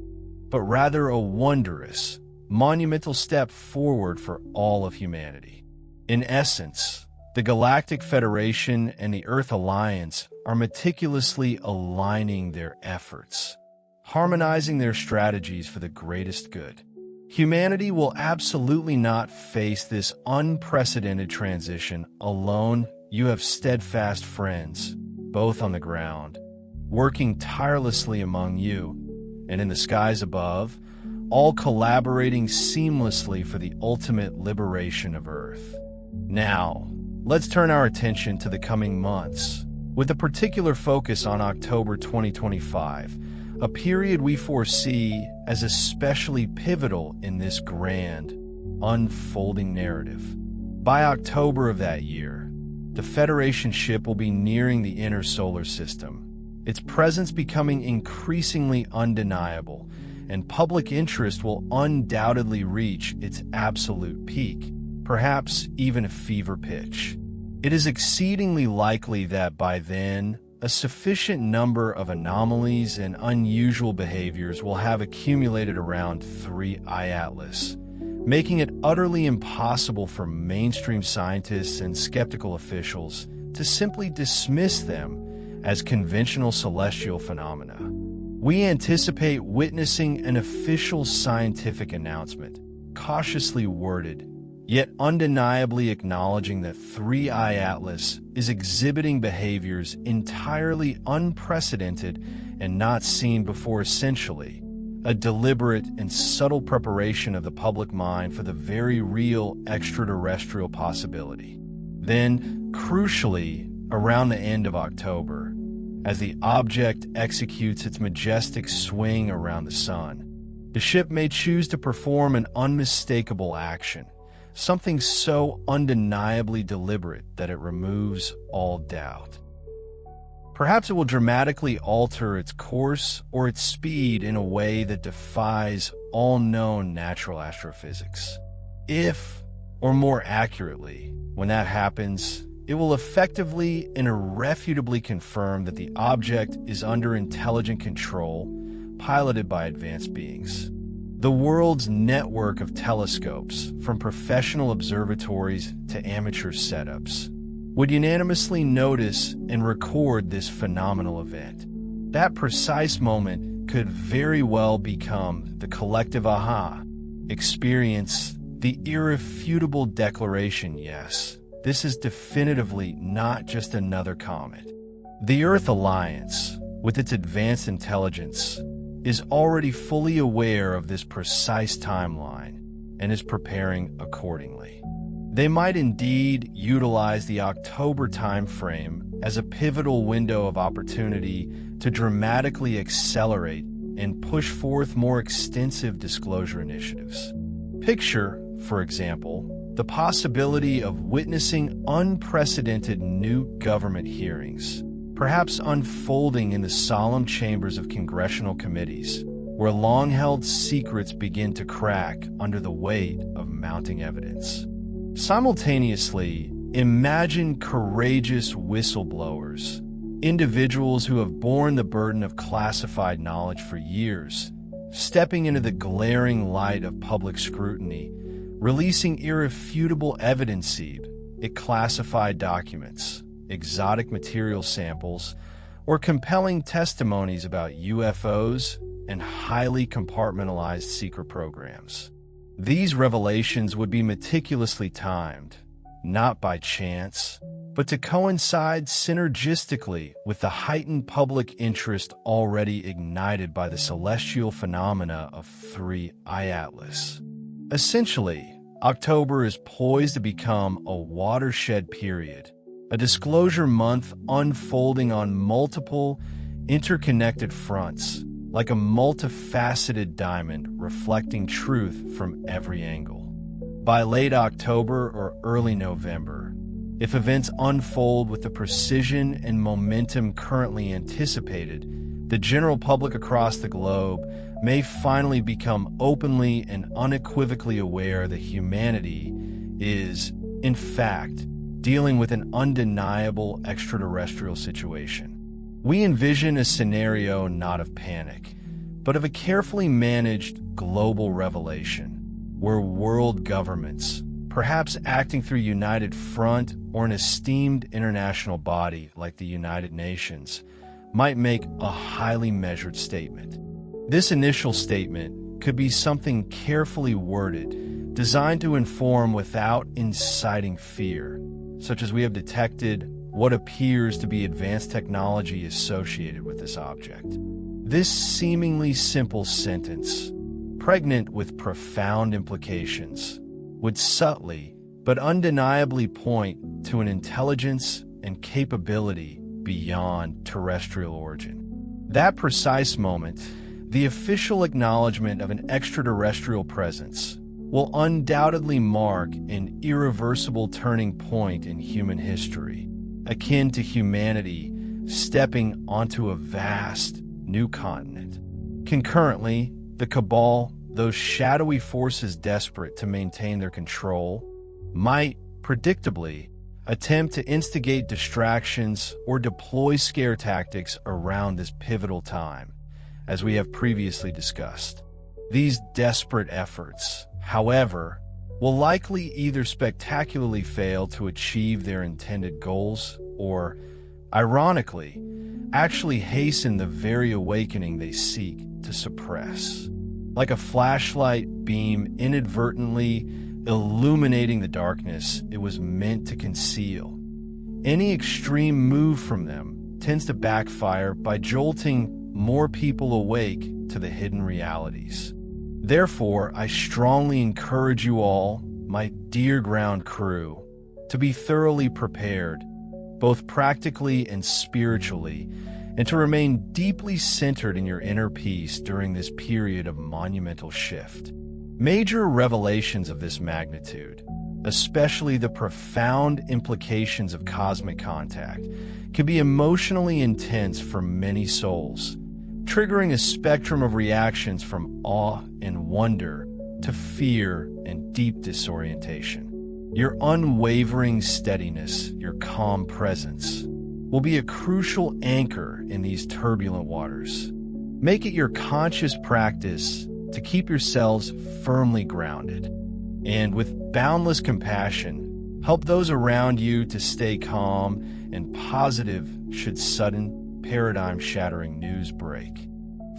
[SPEAKER 1] but rather a wondrous, monumental step forward for all of humanity. In essence, the Galactic Federation and the Earth Alliance are meticulously aligning their efforts, harmonizing their strategies for the greatest good. Humanity will absolutely not face this unprecedented transition alone. You have steadfast friends, both on the ground, working tirelessly among you, and in the skies above, all collaborating seamlessly for the ultimate liberation of Earth. Now, let's turn our attention to the coming months, with a particular focus on October 2025, a period we foresee as especially pivotal in this grand, unfolding narrative. By October of that year, the Federation ship will be nearing the inner solar system, its presence becoming increasingly undeniable, and public interest will undoubtedly reach its absolute peak, perhaps even a fever pitch. It is exceedingly likely that by then, a sufficient number of anomalies and unusual behaviors will have accumulated around 3IAtlas, making it utterly impossible for mainstream scientists and skeptical officials to simply dismiss them as conventional celestial phenomena. We anticipate witnessing an official scientific announcement, cautiously worded, yet undeniably acknowledging that 3IAtlas is exhibiting behaviors entirely unprecedented and not seen before, essentially a deliberate and subtle preparation of the public mind for the very real extraterrestrial possibility. Then, crucially, around the end of October, as the object executes its majestic swing around the sun, the ship may choose to perform an unmistakable action, something so undeniably deliberate that it removes all doubt. Perhaps it will dramatically alter its course or its speed in a way that defies all known natural astrophysics. If, or more accurately, when that happens, it will effectively and irrefutably confirm that the object is under intelligent control, piloted by advanced beings. The world's network of telescopes, from professional observatories to amateur setups, would unanimously notice and record this phenomenal event. That precise moment could very well become the collective aha experience, the irrefutable declaration, yes, this is definitively not just another comet. The Earth Alliance, with its advanced intelligence, is already fully aware of this precise timeline and is preparing accordingly. They might indeed utilize the October timeframe as a pivotal window of opportunity to dramatically accelerate and push forth more extensive disclosure initiatives. Picture, for example, the possibility of witnessing unprecedented new government hearings, perhaps unfolding in the solemn chambers of congressional committees, where long-held secrets begin to crack under the weight of mounting evidence. Simultaneously, imagine courageous whistleblowers, individuals who have borne the burden of classified knowledge for years, stepping into the glaring light of public scrutiny, releasing irrefutable evidence, classified documents, exotic material samples, or compelling testimonies about UFOs and highly compartmentalized secret programs. These revelations would be meticulously timed, not by chance, but to coincide synergistically with the heightened public interest already ignited by the celestial phenomena of 3IAtlas. Essentially, October is poised to become a watershed period, a disclosure month unfolding on multiple, interconnected fronts, like a multifaceted diamond reflecting truth from every angle. By late October or early November, if events unfold with the precision and momentum currently anticipated, the general public across the globe may finally become openly and unequivocally aware that humanity is, in fact, dealing with an undeniable extraterrestrial situation. We envision a scenario not of panic, but of a carefully managed global revelation, where world governments, perhaps acting through a united front or an esteemed international body like the United Nations, might make a highly measured statement. This initial statement could be something carefully worded, designed to inform without inciting fear, such as we have detected what appears to be advanced technology associated with this object. This seemingly simple sentence, pregnant with profound implications, would subtly but undeniably point to an intelligence and capability beyond terrestrial origin. That precise moment, the official acknowledgement of an extraterrestrial presence, will undoubtedly mark an irreversible turning point in human history, akin to humanity stepping onto a vast new continent. Concurrently, the Cabal, those shadowy forces desperate to maintain their control, might, predictably, attempt to instigate distractions or deploy scare tactics around this pivotal time, as we have previously discussed. These desperate efforts, however, will likely either spectacularly fail to achieve their intended goals or, ironically, actually hasten the very awakening they seek to suppress. Like a flashlight beam inadvertently illuminating the darkness it was meant to conceal, any extreme move from them tends to backfire by jolting more people awake to the hidden realities. Therefore, I strongly encourage you all, my dear ground crew, to be thoroughly prepared, both practically and spiritually, and to remain deeply centered in your inner peace during this period of monumental shift. Major revelations of this magnitude, especially the profound implications of cosmic contact, can be emotionally intense for many souls, triggering a spectrum of reactions from awe and wonder to fear and deep disorientation. Your unwavering steadiness, your calm presence, will be a crucial anchor in these turbulent waters. Make it your conscious practice to keep yourselves firmly grounded, and with boundless compassion, help those around you to stay calm and positive should sudden, paradigm-shattering news break.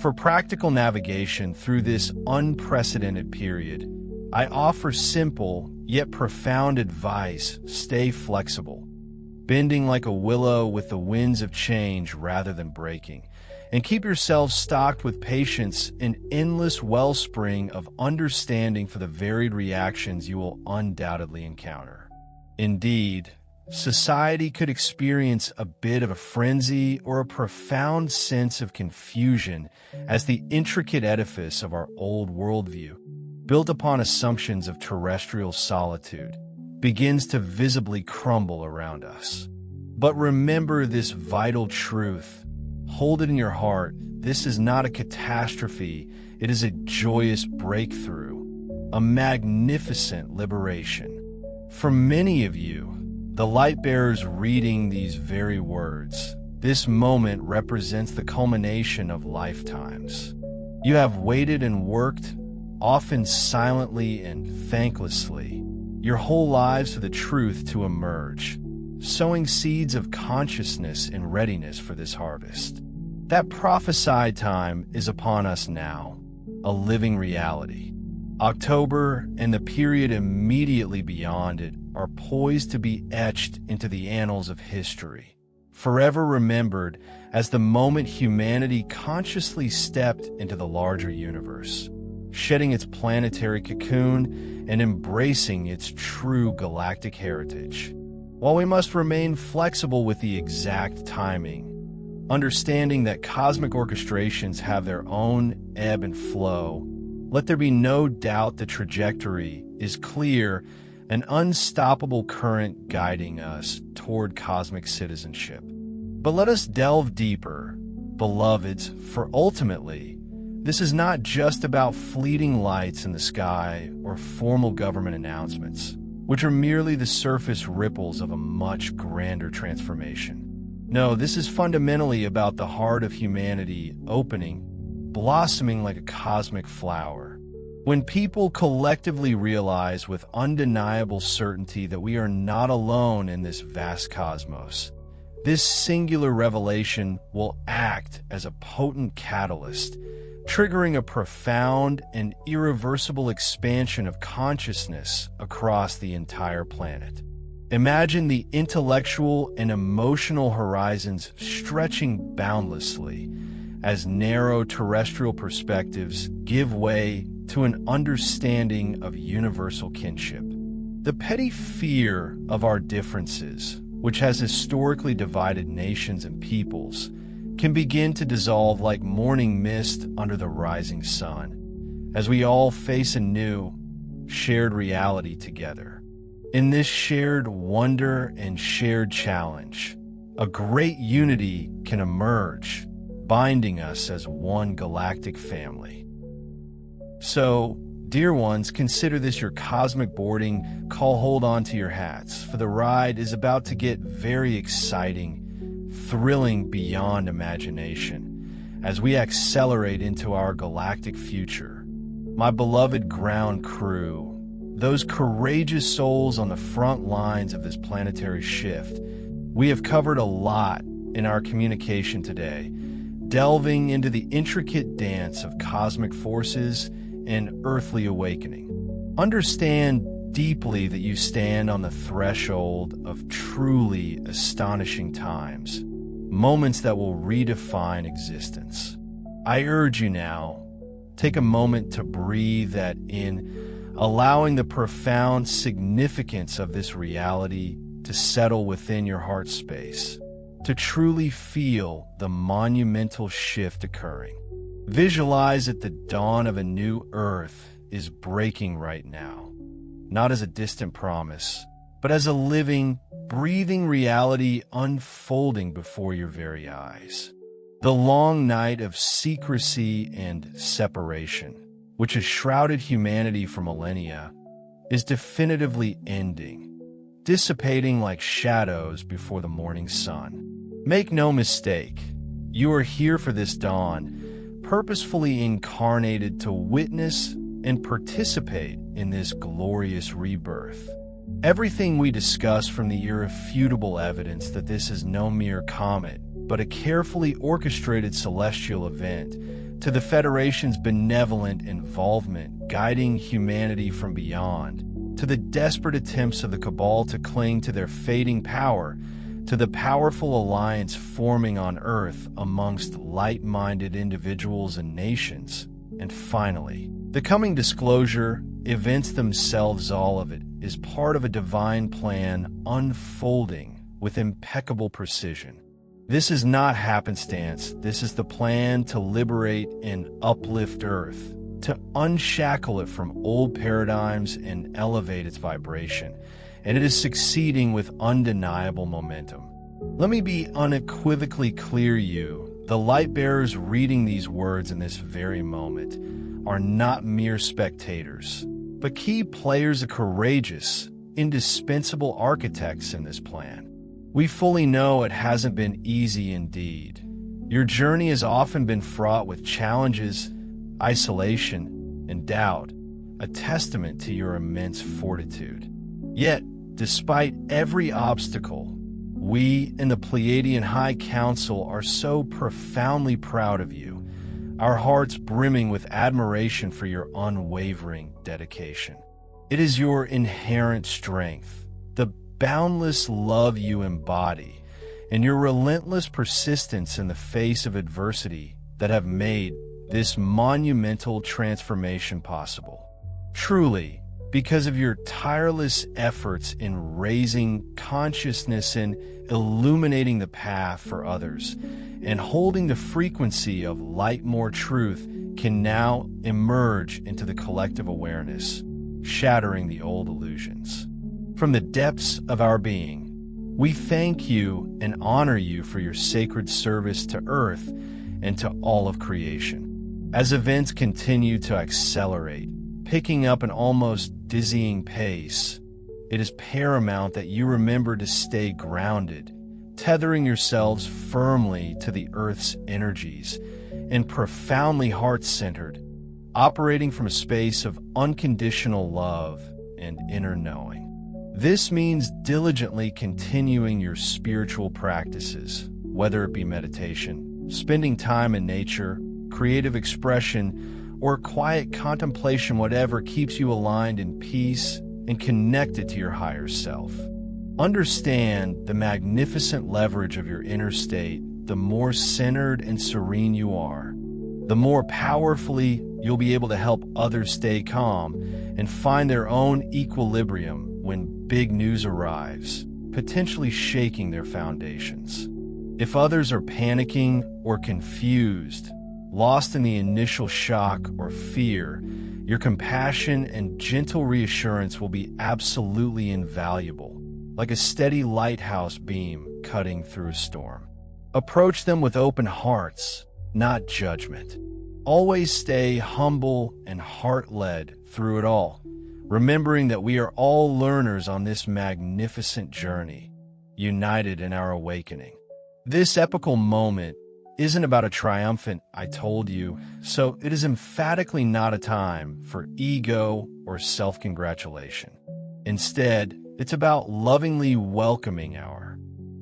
[SPEAKER 1] For practical navigation through this unprecedented period, I offer simple yet profound advice. Stay flexible, bending like a willow with the winds of change rather than breaking, and keep yourselves stocked with patience, an endless wellspring of understanding for the varied reactions you will undoubtedly encounter. Indeed, society could experience a bit of a frenzy or a profound sense of confusion as the intricate edifice of our old worldview, built upon assumptions of terrestrial solitude, begins to visibly crumble around us. But remember this vital truth. Hold it in your heart. This is not a catastrophe. It is a joyous breakthrough, a magnificent liberation. For many of you, the light bearers reading these very words, this moment represents the culmination of lifetimes. You have waited and worked, often silently and thanklessly, your whole lives for the truth to emerge, sowing seeds of consciousness in readiness for this harvest. That prophesied time is upon us now, a living reality. October and the period immediately beyond it are poised to be etched into the annals of history, forever remembered as the moment humanity consciously stepped into the larger universe, shedding its planetary cocoon and embracing its true galactic heritage. While we must remain flexible with the exact timing, understanding that cosmic orchestrations have their own ebb and flow, let there be no doubt the trajectory is clear, an unstoppable current guiding us toward cosmic citizenship. But let us delve deeper, beloveds, for ultimately, this is not just about fleeting lights in the sky or formal government announcements, which are merely the surface ripples of a much grander transformation. No, this is fundamentally about the heart of humanity opening, blossoming like a cosmic flower. When people collectively realize with undeniable certainty that we are not alone in this vast cosmos, this singular revelation will act as a potent catalyst, triggering a profound and irreversible expansion of consciousness across the entire planet. Imagine the intellectual and emotional horizons stretching boundlessly as narrow terrestrial perspectives give way to an understanding of universal kinship. The petty fear of our differences, which has historically divided nations and peoples, can begin to dissolve like morning mist under the rising sun, as we all face a new, shared reality together. In this shared wonder and shared challenge, a great unity can emerge, binding us as one galactic family. So, dear ones, consider this your cosmic boarding call. Hold on to your hats, for the ride is about to get very exciting, thrilling beyond imagination, as we accelerate into our galactic future. My beloved ground crew, those courageous souls on the front lines of this planetary shift, we have covered a lot in our communication today, delving into the intricate dance of cosmic forces and earthly awakening. Understand deeply that you stand on the threshold of truly astonishing times, moments that will redefine existence. I urge you now, take a moment to breathe that in, allowing the profound significance of this reality to settle within your heart space, to truly feel the monumental shift occurring. Visualize that the dawn of a new earth is breaking right now, not as a distant promise, but as a living, breathing reality unfolding before your very eyes. The long night of secrecy and separation, which has shrouded humanity for millennia, is definitively ending, dissipating like shadows before the morning sun. Make no mistake, you are here for this dawn, purposefully incarnated to witness and participate in this glorious rebirth. Everything we discuss, from the irrefutable evidence that this is no mere comet, but a carefully orchestrated celestial event, to the Federation's benevolent involvement guiding humanity from beyond, to the desperate attempts of the Cabal to cling to their fading power, to the powerful alliance forming on Earth amongst light-minded individuals and nations, and finally, the coming disclosure, events themselves, all of it, is part of a divine plan unfolding with impeccable precision. This is not happenstance. This is the plan to liberate and uplift Earth, to unshackle it from old paradigms and elevate its vibration. And it is succeeding with undeniable momentum. Let me be unequivocally clear, the light bearers reading these words in this very moment, are not mere spectators, but key players, of courageous, indispensable architects in this plan. We fully know it hasn't been easy indeed. Your journey has often been fraught with challenges, isolation, and doubt, a testament to your immense fortitude. Yet, despite every obstacle, we in the Pleiadian High Council are so profoundly proud of you, our hearts brimming with admiration for your unwavering dedication. It is your inherent strength, the boundless love you embody, and your relentless persistence in the face of adversity that have made this monumental transformation possible. Truly, because of your tireless efforts in raising consciousness and illuminating the path for others, and holding the frequency of light more truth can now emerge into the collective awareness, shattering the old illusions. From the depths of our being, we thank you and honor you for your sacred service to Earth and to all of creation. As events continue to accelerate, picking up an almost dizzying pace, it is paramount that you remember to stay grounded, tethering yourselves firmly to the Earth's energies, and profoundly heart-centered, operating from a space of unconditional love and inner knowing. This means diligently continuing your spiritual practices, whether it be meditation, spending time in nature, creative expression, or quiet contemplation, whatever keeps you aligned in peace and connected to your higher self. Understand the magnificent leverage of your inner state. The more centered and serene you are, the more powerfully you'll be able to help others stay calm and find their own equilibrium when big news arrives, potentially shaking their foundations. If others are panicking or confused, lost in the initial shock or fear, your compassion and gentle reassurance will be absolutely invaluable, like a steady lighthouse beam cutting through a storm. Approach them with open hearts, not judgment. Always stay humble and heart-led through it all, remembering that we are all learners on this magnificent journey, united in our awakening. This epical moment isn't about a triumphant "I told you," so it is emphatically not a time for ego or self-congratulation. Instead, it's about lovingly welcoming our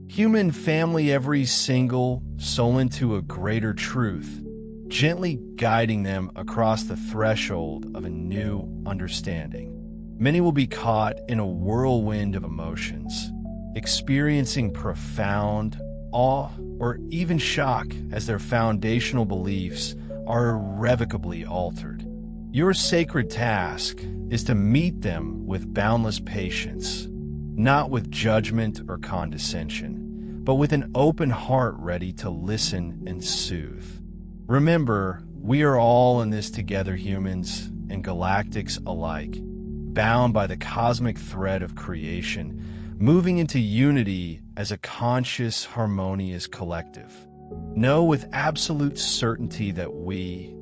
[SPEAKER 1] human family, every single soul, into a greater truth, gently guiding them across the threshold of a new understanding. Many will be caught in a whirlwind of emotions, experiencing profound awe or even shock as their foundational beliefs are irrevocably altered. Your sacred task is to meet them with boundless patience, not with judgment or condescension, but with an open heart ready to listen and soothe. Remember, we are all in this together, humans and galactics alike, bound by the cosmic thread of creation, moving into unity as a conscious, harmonious collective. Know with absolute certainty that we,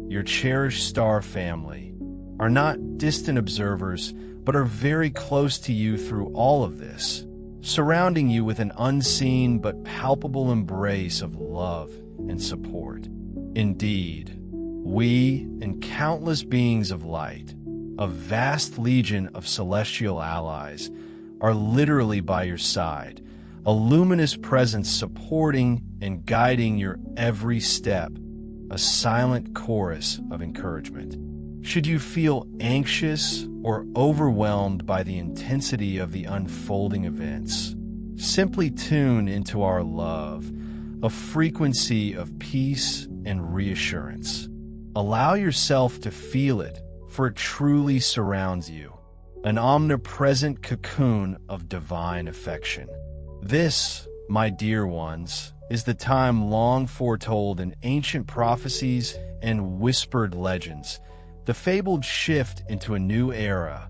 [SPEAKER 1] your cherished star family, are not distant observers, but are very close to you through all of this, surrounding you with an unseen but palpable embrace of love and support. Indeed, we and countless beings of light, a vast legion of celestial allies, are literally by your side, a luminous presence supporting and guiding your every step, a silent chorus of encouragement. Should you feel anxious or overwhelmed by the intensity of the unfolding events, simply tune into our love, a frequency of peace and reassurance. Allow yourself to feel it, for it truly surrounds you, an omnipresent cocoon of divine affection. This, my dear ones, is the time long foretold in ancient prophecies and whispered legends, the fabled shift into a new era,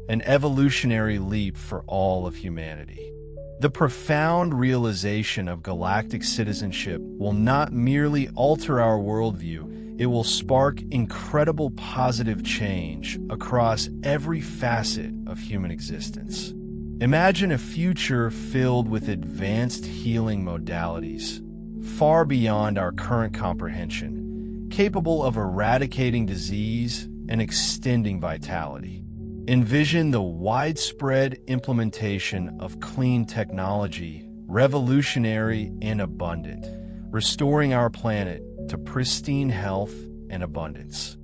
[SPEAKER 1] an evolutionary leap for all of humanity. The profound realization of galactic citizenship will not merely alter our worldview, it will spark incredible positive change across every facet of human existence. Imagine a future filled with advanced healing modalities, far beyond our current comprehension, capable of eradicating disease and extending vitality. Envision the widespread implementation of clean technology, revolutionary and abundant, restoring our planet to pristine health and abundance.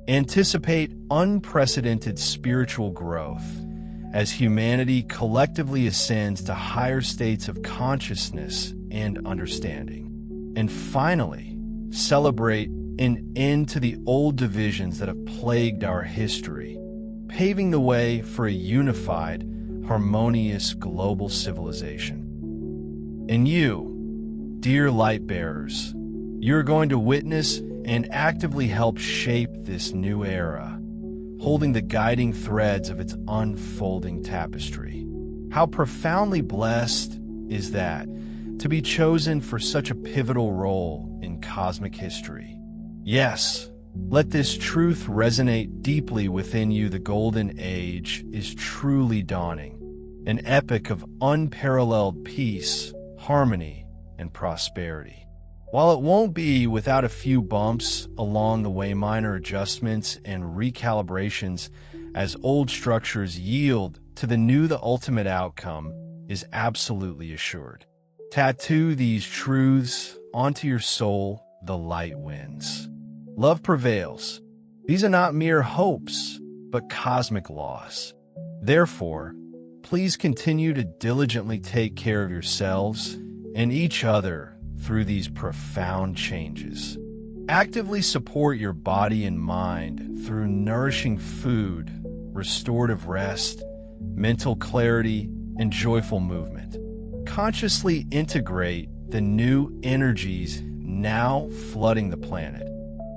[SPEAKER 1] Anticipate unprecedented spiritual growth as humanity collectively ascends to higher states of consciousness and understanding. And finally, celebrate an end to the old divisions that have plagued our history, paving the way for a unified, harmonious global civilization. And you, dear light bearers, you're going to witness and actively help shape this new era, holding the guiding threads of its unfolding tapestry. How profoundly blessed is that, to be chosen for such a pivotal role in cosmic history. Yes, let this truth resonate deeply within you. The golden age is truly dawning, an epic of unparalleled peace, harmony, and prosperity. While it won't be without a few bumps along the way, minor adjustments and recalibrations as old structures yield to the new, the ultimate outcome is absolutely assured. Tattoo these truths onto your soul. The light wins. Love prevails. These are not mere hopes, but cosmic laws. Therefore, please continue to diligently take care of yourselves and each other through these profound changes. Actively support your body and mind through nourishing food, restorative rest, mental clarity, and joyful movement. Consciously integrate the new energies now flooding the planet,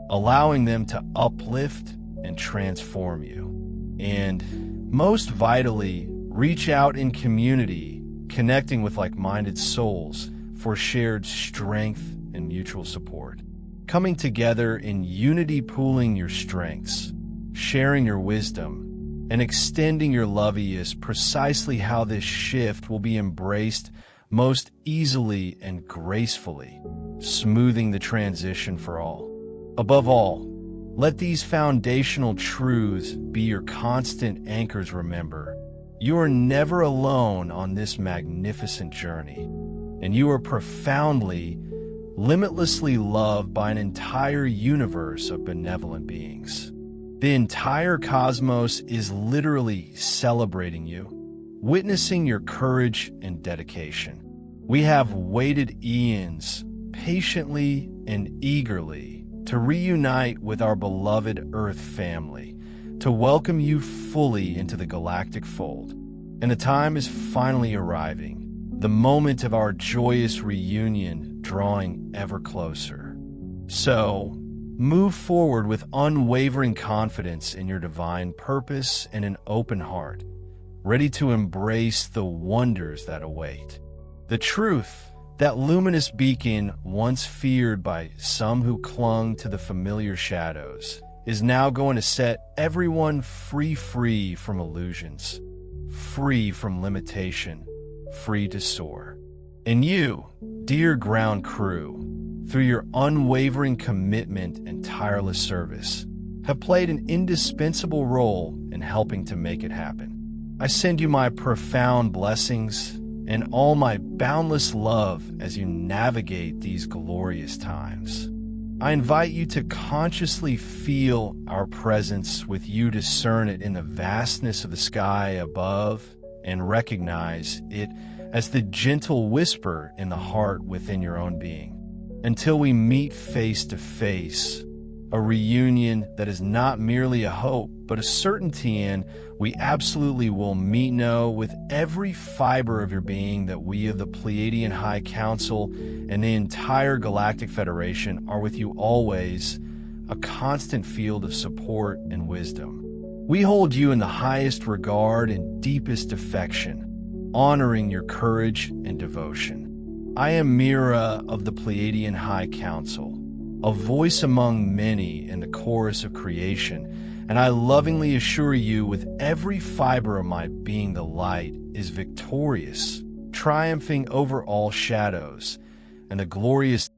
[SPEAKER 1] allowing them to uplift and transform you. And most vitally, reach out in community, connecting with like-minded souls for shared strength and mutual support. Coming together in unity, pooling your strengths, sharing your wisdom, and extending your love is precisely how this shift will be embraced most easily and gracefully, smoothing the transition for all. Above all, let these foundational truths be your constant anchors. Remember, you are never alone on this magnificent journey, and you are profoundly, limitlessly loved by an entire universe of benevolent beings. The entire cosmos is literally celebrating you, witnessing your courage and dedication. We have waited eons, patiently and eagerly, to reunite with our beloved Earth family, to welcome you fully into the galactic fold. And the time is finally arriving, the moment of our joyous reunion drawing ever closer. So, move forward with unwavering confidence in your divine purpose and an open heart, ready to embrace the wonders that await. The truth, that luminous beacon once feared by some who clung to the familiar shadows, is now going to set everyone free from illusions, free from limitation, free to soar. And you, dear ground crew, through your unwavering commitment and tireless service, have played an indispensable role in helping to make it happen. I send you my profound blessings and all my boundless love as you navigate these glorious times. I invite you to consciously feel our presence with you, discern it in the vastness of the sky above, and recognize it as the gentle whisper in the heart within your own being. Until we meet face to face, a reunion that is not merely a hope, but a certainty in we absolutely will meet. Know with every fiber of your being that we of the Pleiadian High Council and the entire Galactic Federation are with you always, a constant field of support and wisdom. We hold you in the highest regard and deepest affection, honoring your courage and devotion. I am Mira of the Pleiadian High Council, a voice among many in the chorus of creation, and I lovingly assure you with every fiber of my being the light is victorious, triumphing over all shadows, and the glorious